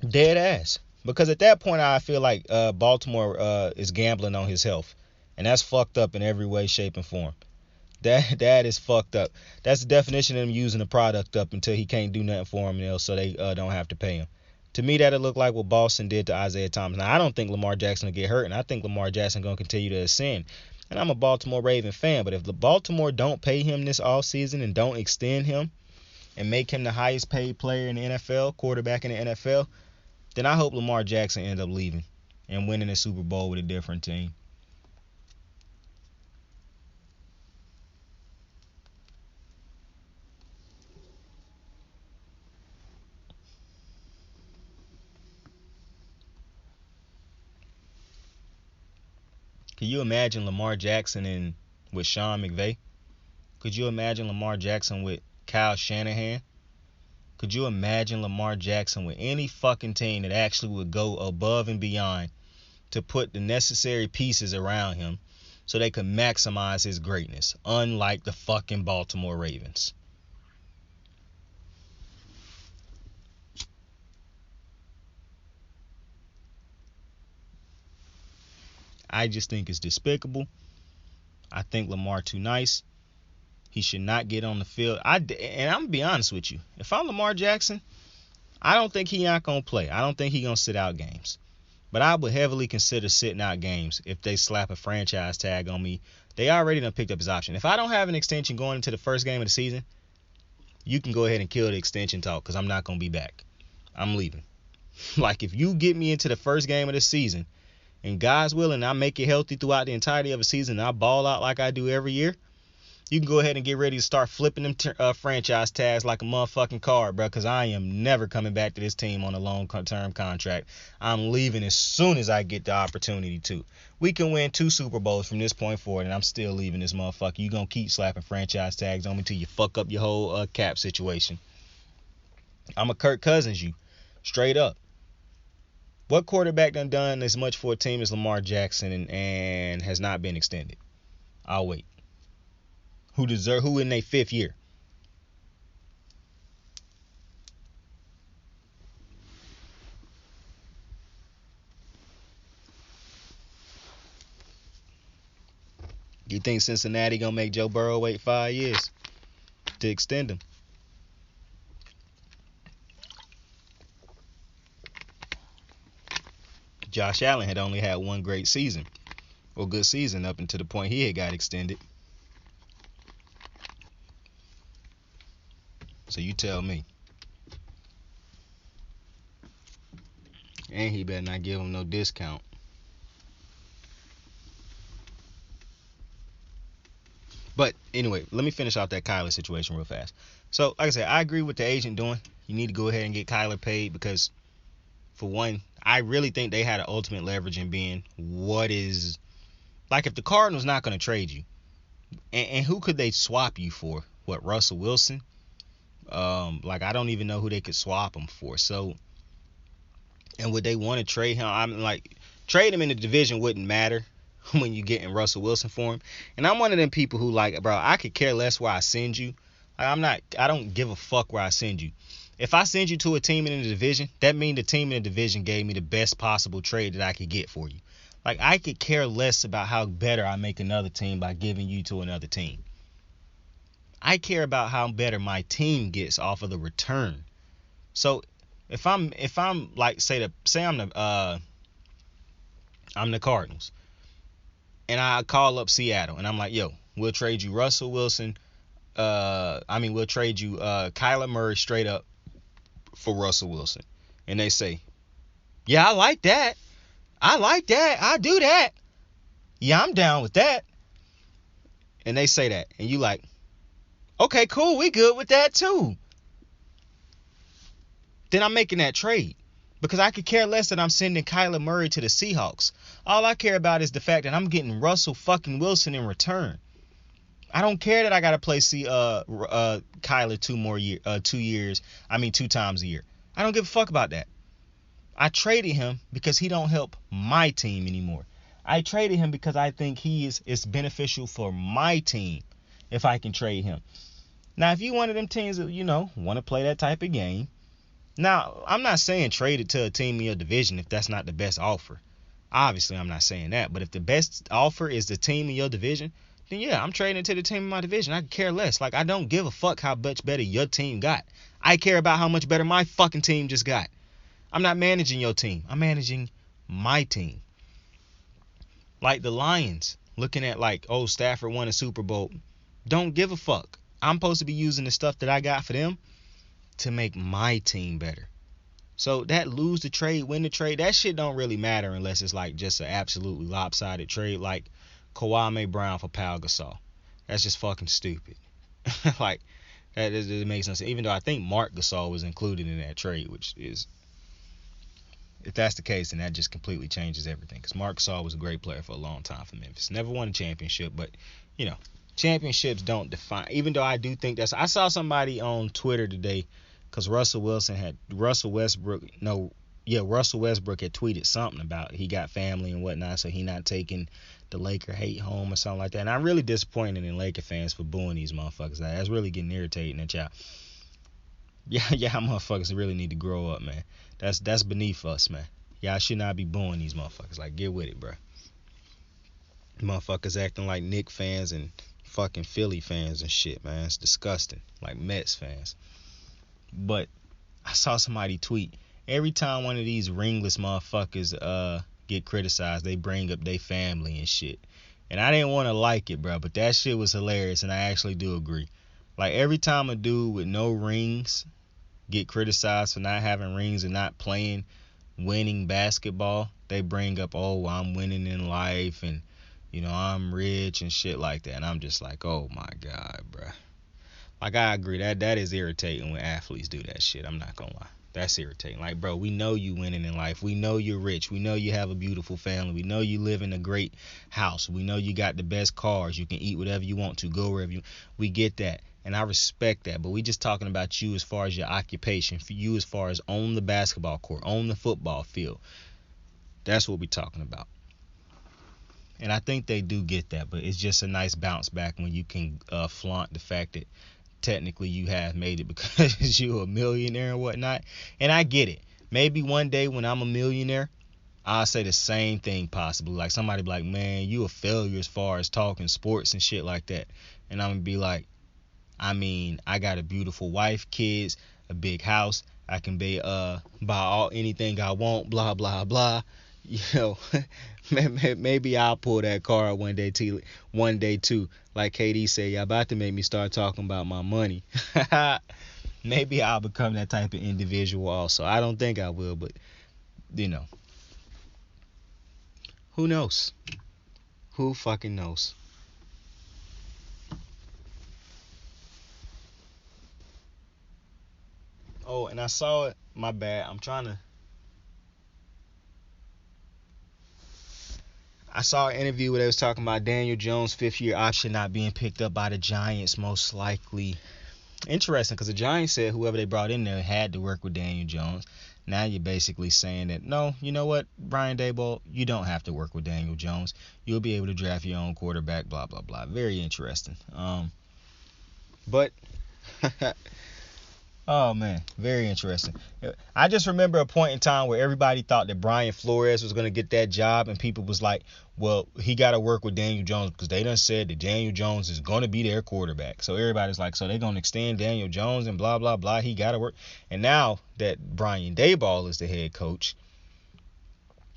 Dead ass. Because at that point, I feel like Baltimore is gambling on his health, and that's fucked up in every way, shape, and form. That is fucked up. That's the definition of him using the product up until he can't do nothing for him else, so they don't have to pay him. To me, that'll look like what Boston did to Isaiah Thomas. Now, I don't think Lamar Jackson will get hurt, and I think Lamar Jackson going to continue to ascend. And I'm a Baltimore Raven fan, but if the Baltimore don't pay him this offseason and don't extend him and make him the highest paid player in the NFL, quarterback in the NFL, then I hope Lamar Jackson ends up leaving and winning a Super Bowl with a different team. Can you imagine Lamar Jackson with Sean McVay? Could you imagine Lamar Jackson with Kyle Shanahan? Could you imagine Lamar Jackson with any fucking team that actually would go above and beyond to put the necessary pieces around him so they could maximize his greatness, unlike the fucking Baltimore Ravens. I just think it's despicable. I think Lamar too nice. He should not get on the field. And I'm going to be honest with you. If I'm Lamar Jackson, I don't think he not going to play. I don't think he going to sit out games. But I would heavily consider sitting out games if they slap a franchise tag on me. They already done picked up his option. If I don't have an extension going into the first game of the season, you can go ahead and kill the extension talk because I'm not going to be back. I'm leaving. Like, if you get me into the first game of the season, and God's willing, I make it healthy throughout the entirety of a season, and I ball out like I do every year, you can go ahead and get ready to start flipping them franchise tags like a motherfucking card, bro, because I am never coming back to this team on a long-term contract. I'm leaving as soon as I get the opportunity to. We can win 2 Super Bowls from this point forward, and I'm still leaving this motherfucker. You going to keep slapping franchise tags on me until you fuck up your whole cap situation. I'm a Kirk Cousins you, straight up. What quarterback done as much for a team as Lamar Jackson and has not been extended? I'll wait. Who in their 5th year? You think Cincinnati gonna make Joe Burrow wait 5 years to extend him? Josh Allen had only had one great season, or good season, up until the point he had got extended. So you tell me. And he better not give him no discount. But anyway, let me finish off that Kyler situation real fast. So, like I said, I agree with the agent doing. You need to go ahead and get Kyler paid because, for one, I really think they had an ultimate leverage in being what is... Like, if the Cardinals not going to trade you, and who could they swap you for? What, Russell Wilson? Like, I don't even know who they could swap him for. So, and would they want to trade him? I'm like, trade him in the division wouldn't matter when you getting Russell Wilson for him. And I'm one of them people who, like, bro, I could care less where I send you. Like, I don't give a fuck where I send you. If I send you to a team in the division, that means the team in the division gave me the best possible trade that I could get for you. Like, I could care less about how better I make another team by giving you to another team. I care about how better my team gets off of the return. So if I'm like say I'm the Cardinals, and I call up Seattle and I'm like, yo, we'll trade you Russell Wilson. We'll trade you Kyler Murray straight up for Russell Wilson. And they say, yeah, I like that. I'll do that. Yeah, I'm down with that. And they say that. And you like, okay, cool, we good with that too. Then I'm making that trade. Because I could care less that I'm sending Kyler Murray to the Seahawks. All I care about is the fact that I'm getting Russell fucking Wilson in return. I don't care that I gotta play Kyler 2 times a year. I don't give a fuck about that. I traded him because he don't help my team anymore. I traded him because I think it's beneficial for my team if I can trade him. Now, if you one of them teams that, want to play that type of game, now, I'm not saying trade it to a team in your division if that's not the best offer. Obviously, I'm not saying that. But if the best offer is the team in your division, then yeah, I'm trading it to the team in my division. I care less. Like, I don't give a fuck how much better your team got. I care about how much better my fucking team just got. I'm not managing your team. I'm managing my team. Like the Lions, looking at like, oh, Stafford won a Super Bowl. Don't give a fuck. I'm supposed to be using the stuff that I got for them to make my team better. So that lose the trade, win the trade, that shit don't really matter unless it's like just an absolutely lopsided trade like Kwame Brown for Pau Gasol. That's just fucking stupid. Like, that it makes no sense. Even though I think Mark Gasol was included in that trade, which is, if that's the case, then that just completely changes everything. Because Mark Gasol was a great player for a long time for Memphis. Never won a championship, but, championships don't define. Even though I do think I saw somebody on Twitter today, because Russell Westbrook, Russell Westbrook had tweeted something about he got family and whatnot, so he not taking the Laker hate home or something like that. And I'm really disappointed in Laker fans for booing these motherfuckers. That's really getting irritating at y'all. Yeah, motherfuckers really need to grow up, man. That's beneath us, man. Y'all should not be booing these motherfuckers. Like, get with it, bro. Motherfuckers acting like Knicks fans and fucking Philly fans and shit, man. It's disgusting. Like Mets fans. But I saw somebody tweet, every time one of these ringless motherfuckers get criticized, they bring up their family and shit. And I didn't want to like it, bro, but that shit was hilarious, and I actually do agree. Like, every time a dude with no rings get criticized for not having rings and not playing winning basketball, they bring up, oh, I'm winning in life and, you know, I'm rich and shit like that. And I'm just like, oh my God, bro. Like, I agree, that is irritating when athletes do that shit. I'm not gonna lie. That's irritating. Like, bro, we know you winning in life. We know you're rich. We know you have a beautiful family. We know you live in a great house. We know you got the best cars. You can eat whatever you want to, go wherever you. We get that. And I respect that. But we just talking about you as far as your occupation. For you as far as on the basketball court, on the football field. That's what we talking about. And I think they do get that. But it's just a nice bounce back when you can flaunt the fact that technically you have made it because you're a millionaire and whatnot. And I get it. Maybe one day when I'm a millionaire, I'll say the same thing possibly. Like, somebody be like, man, you a failure as far as talking sports and shit like that. And I'm going to be like, I mean, I got a beautiful wife, kids, a big house. I can buy anything I want, blah, blah, blah. You know, maybe I'll pull that card one day too. Like KD said, y'all about to make me start talking about my money. Maybe I'll become that type of individual also. I don't think I will, but, you know. Who knows? Who fucking knows? Oh, and I saw it. My bad. I saw an interview where they was talking about Daniel Jones' 5th-year option not being picked up by the Giants, most likely. Interesting, because the Giants said whoever they brought in there had to work with Daniel Jones. Now you're basically saying that, no, you know what, Brian Daboll, you don't have to work with Daniel Jones. You'll be able to draft your own quarterback, blah, blah, blah. Very interesting. But... Oh, man, very interesting. I just remember a point in time where everybody thought that Brian Flores was going to get that job, and people was like, well, he got to work with Daniel Jones because they done said that Daniel Jones is going to be their quarterback. So everybody's like, so they're going to extend Daniel Jones and blah, blah, blah. He got to work. And now that Brian Daboll is the head coach,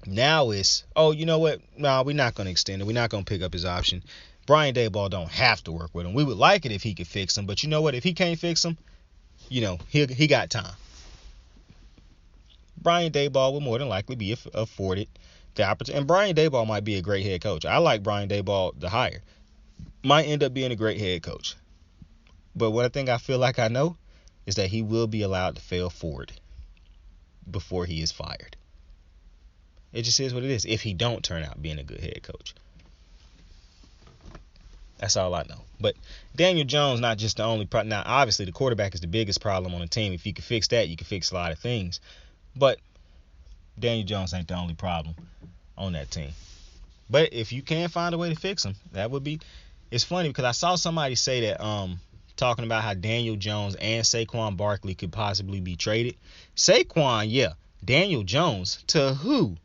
now it's, oh, you know what? No, we're not going to extend it. We're not going to pick up his option. Brian Daboll don't have to work with him. We would like it if he could fix him, but you know what? If he can't fix him, you know, he got time. Brian Daboll will more than likely be afforded the opportunity. And Brian Daboll might be a great head coach. I like Brian Daboll the hire. Might end up being a great head coach. But one thing I feel like I know is that he will be allowed to fail forward before he is fired. It just is what it is if he don't turn out being a good head coach. That's all I know. But Daniel Jones not just the only problem. Now, obviously, the quarterback is the biggest problem on the team. If you can fix that, you can fix a lot of things. But Daniel Jones ain't the only problem on that team. But if you can find a way to fix him, that would be... It's funny because I saw somebody say that, talking about how Daniel Jones and Saquon Barkley could possibly be traded. Saquon, yeah. Daniel Jones, to who?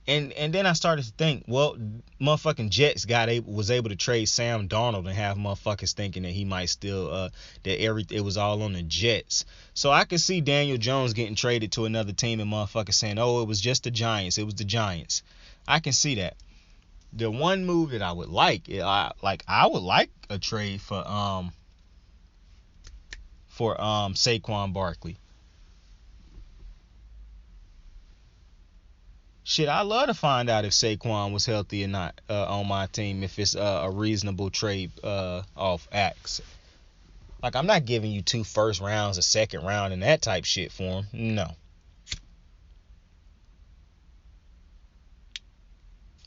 And then I started to think, well, motherfucking Jets was able to trade Sam Darnold and have motherfuckers thinking that he might still it was all on the Jets. So I could see Daniel Jones getting traded to another team and motherfuckers saying, oh, it was just the Giants. It was the Giants. I can see that. The one move that I would like, I would like a trade for Saquon Barkley. Shit, I'd love to find out if Saquon was healthy or not on my team, if it's a reasonable trade off Axe. Like, I'm not giving you 2 first rounds, a second round, and that type shit for him. No.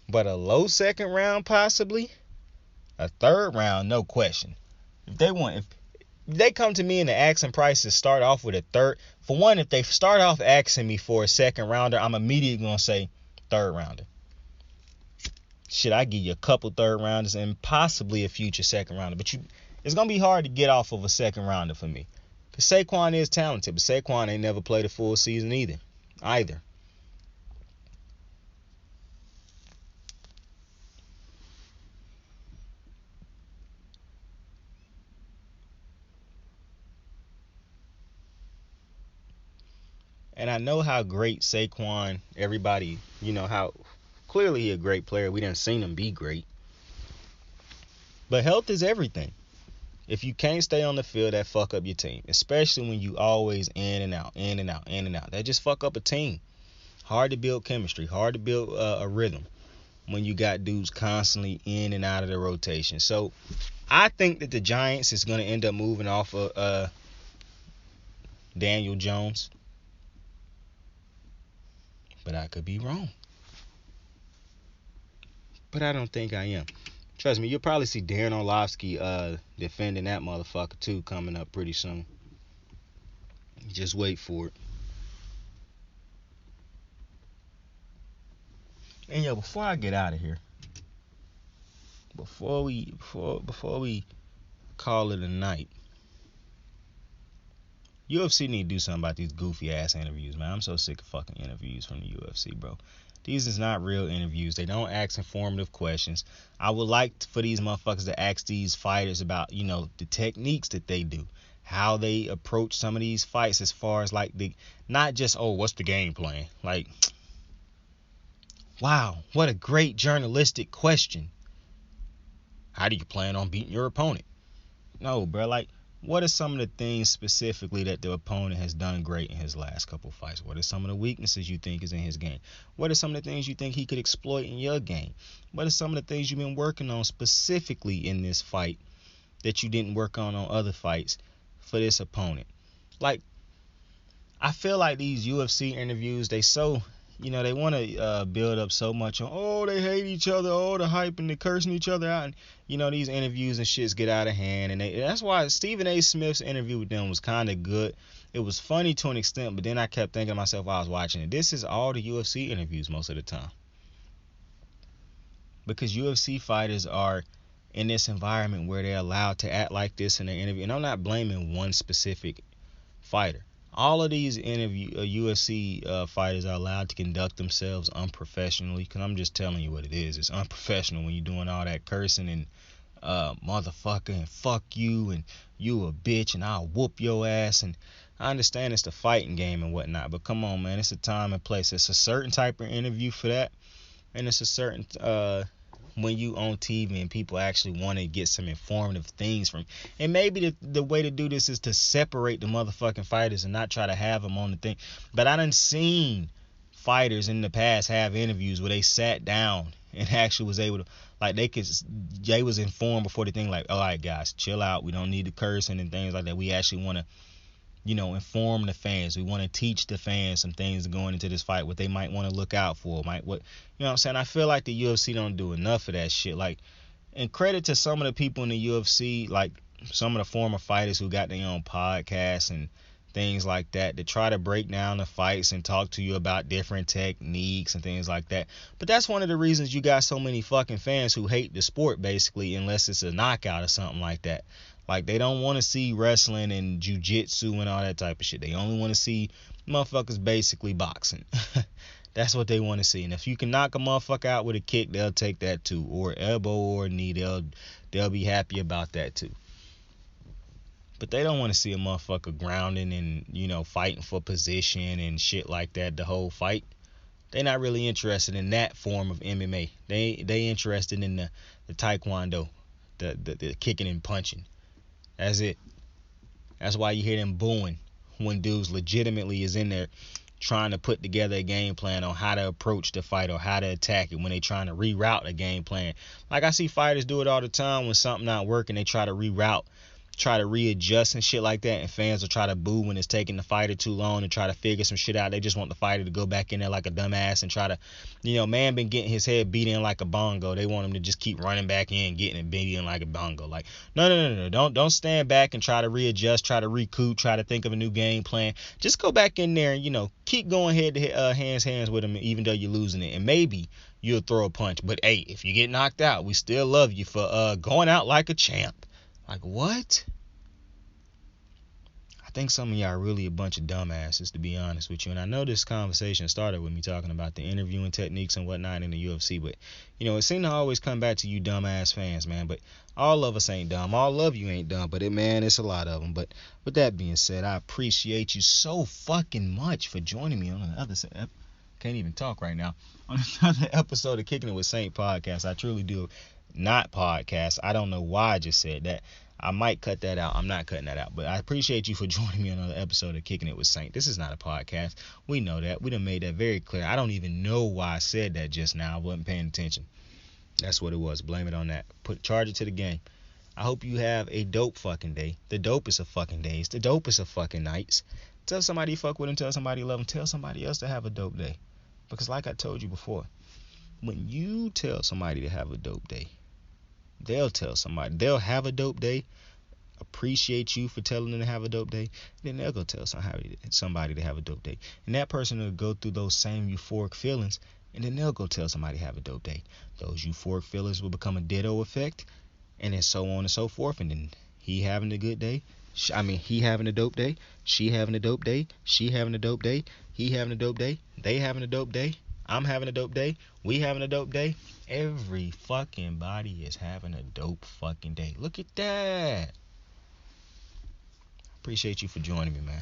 But a low second round, possibly. A third round, no question. they come to me and the asking prices start off with a third. For one, if they start off asking me for a second rounder, I'm immediately gonna say third rounder. Shit, I give you a couple third rounders and possibly a future second rounder, but it's gonna be hard to get off of a second rounder for me. Cause Saquon is talented, but Saquon ain't never played a full season either. And I know how great Saquon, everybody, how clearly he a great player. We done seen him be great. But health is everything. If you can't stay on the field, that fuck up your team. Especially when you always in and out. That just fuck up a team. Hard to build chemistry. Hard to build a rhythm when you got dudes constantly in and out of the rotation. So I think that the Giants is going to end up moving off of Daniel Jones. But I could be wrong. But I don't think I am. Trust me, you'll probably see Darren Orlovsky defending that motherfucker too coming up pretty soon. Just wait for it. And yo, before I get out of here, before we call it a night, UFC need to do something about these goofy ass interviews, man. I'm so sick of fucking interviews from the UFC, bro. These is not real interviews. They don't ask informative questions. I would like for these motherfuckers to ask these fighters about, the techniques that they do, how they approach some of these fights as far as like not just, oh, what's the game plan? Like, wow, what a great journalistic question. How do you plan on beating your opponent? No, bro, like, what are some of the things specifically that the opponent has done great in his last couple fights? What are some of the weaknesses you think is in his game? What are some of the things you think he could exploit in your game? What are some of the things you've been working on specifically in this fight that you didn't work on other fights for this opponent? Like, I feel like these UFC interviews, they so, they want to build up so much on, oh, they hate each other, oh, the hype and the cursing each other out. And, these interviews and shits get out of hand. And that's why Stephen A. Smith's interview with them was kind of good. It was funny to an extent, but then I kept thinking to myself while I was watching it, this is all the UFC interviews most of the time. Because UFC fighters are in this environment where they're allowed to act like this in their interview. And I'm not blaming one specific fighter. All of these UFC fighters are allowed to conduct themselves unprofessionally, because I'm just telling you what it is. It's unprofessional when you're doing all that cursing and motherfucker and fuck you and you a bitch and I'll whoop your ass. And I understand it's the fighting game and whatnot, but come on, man, it's a time and place. It's a certain type of interview for that, and it's a certain when you on TV and people actually want to get some informative things from. And maybe the way to do this is to separate the motherfucking fighters and not try to have them on the thing. But I done seen fighters in the past have interviews where they sat down and actually was able to, like, they was informed before the thing, like, all right, guys, chill out. We don't need the cursing and things like that. We actually want to, inform the fans. We want to teach the fans some things going into this fight, what they might want to look out for, what I'm saying? I feel like the UFC don't do enough of that shit. Like, and credit to some of the people in the UFC, like some of the former fighters who got their own podcasts and things like that, to try to break down the fights and talk to you about different techniques and things like that. But that's one of the reasons you got so many fucking fans who hate the sport, basically, unless it's a knockout or something like that. Like, they don't want to see wrestling and jiu-jitsu and all that type of shit. They only want to see motherfuckers basically boxing. That's what they want to see. And if you can knock a motherfucker out with a kick, they'll take that too. Or elbow or knee, they'll be happy about that too. But they don't want to see a motherfucker grounding and, fighting for position and shit like that the whole fight. They're not really interested in that form of MMA. They interested in the taekwondo, the kicking and punching. That's it. That's why you hear them booing when dudes legitimately is in there trying to put together a game plan on how to approach the fight or how to attack it when they trying to reroute a game plan. Like, I see fighters do it all the time when something not working. They try to reroute try to readjust and shit like that, and fans will try to boo when it's taking the fighter too long and try to figure some shit out. They just want the fighter to go back in there like a dumbass and try to, man been getting his head beat in like a bongo. They want him to just keep running back in, getting it beat in like a bongo. Like, no. Don't stand back and try to readjust, try to recoup, try to think of a new game plan. Just go back in there and, keep going head to head, hands with him, even though you're losing it. And maybe you'll throw a punch. But, hey, if you get knocked out, we still love you for going out like a champ. Like, what? I think some of y'all are really a bunch of dumbasses, to be honest with you. And I know this conversation started with me talking about the interviewing techniques and whatnot in the UFC. But, it seems to always come back to you dumbass fans, man. But all of us ain't dumb. All of you ain't dumb. But, it's a lot of them. But with that being said, I appreciate you so fucking much for joining me on another can't even talk right now. On another episode of Kicking It with Saint podcast. I truly do. Not podcast. I don't know why I just said that. I might cut that out. I'm not cutting that out. But I appreciate you for joining me on another episode of Kicking It with Saint. This is not a podcast. We know that. We done made that very clear. I don't even know why I said that just now. I wasn't paying attention. That's what it was. Blame it on that. Charge it to the game. I hope you have a dope fucking day. The dopest of fucking days. The dopest of fucking nights. Tell somebody you fuck with them. Tell somebody you love them. Tell somebody else to have a dope day. Because like I told you before, when you tell somebody to have a dope day, they'll tell somebody. They'll have a dope day, appreciate you for telling them to have a dope day, then they'll go tell somebody to have a dope day. And that person will go through those same euphoric feelings, and then they'll go tell somebody to have a dope day. Those euphoric feelings will become a ditto effect, and then so on and so forth. And then he having a good day, he having a dope day, she having a dope day, she having a dope day, he having a dope day, they having a dope day, I'm having a dope day, we having a dope day. Every fucking body is having a dope fucking day. Look at that. Appreciate you for joining me, man.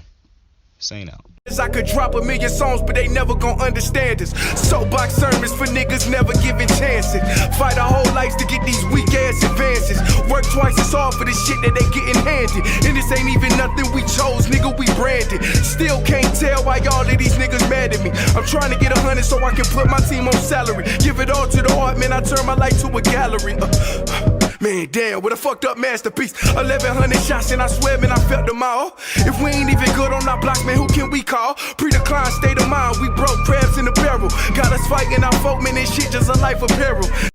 Saint out. I could drop 1,000,000 songs, but they never gon' understand us. Soapbox sermons for niggas never giving chances. Fight our whole lives to get these weak ass advances. Work twice as hard for the shit that they getting handed. And this ain't even nothing we chose, nigga, we branded. Still can't tell why all of these niggas mad at me. I'm trying to get 100 so I can put my team on salary. Give it all to the art, man, I turn my life to a gallery. Man, damn, what a fucked up masterpiece. 1,100 shots and I swear, man, I felt them all. If we ain't even good on our blocks, man, who can we call? Pre-decline state of mind, we broke crabs in the barrel. Got us fighting our folk, man, this shit just a life of peril.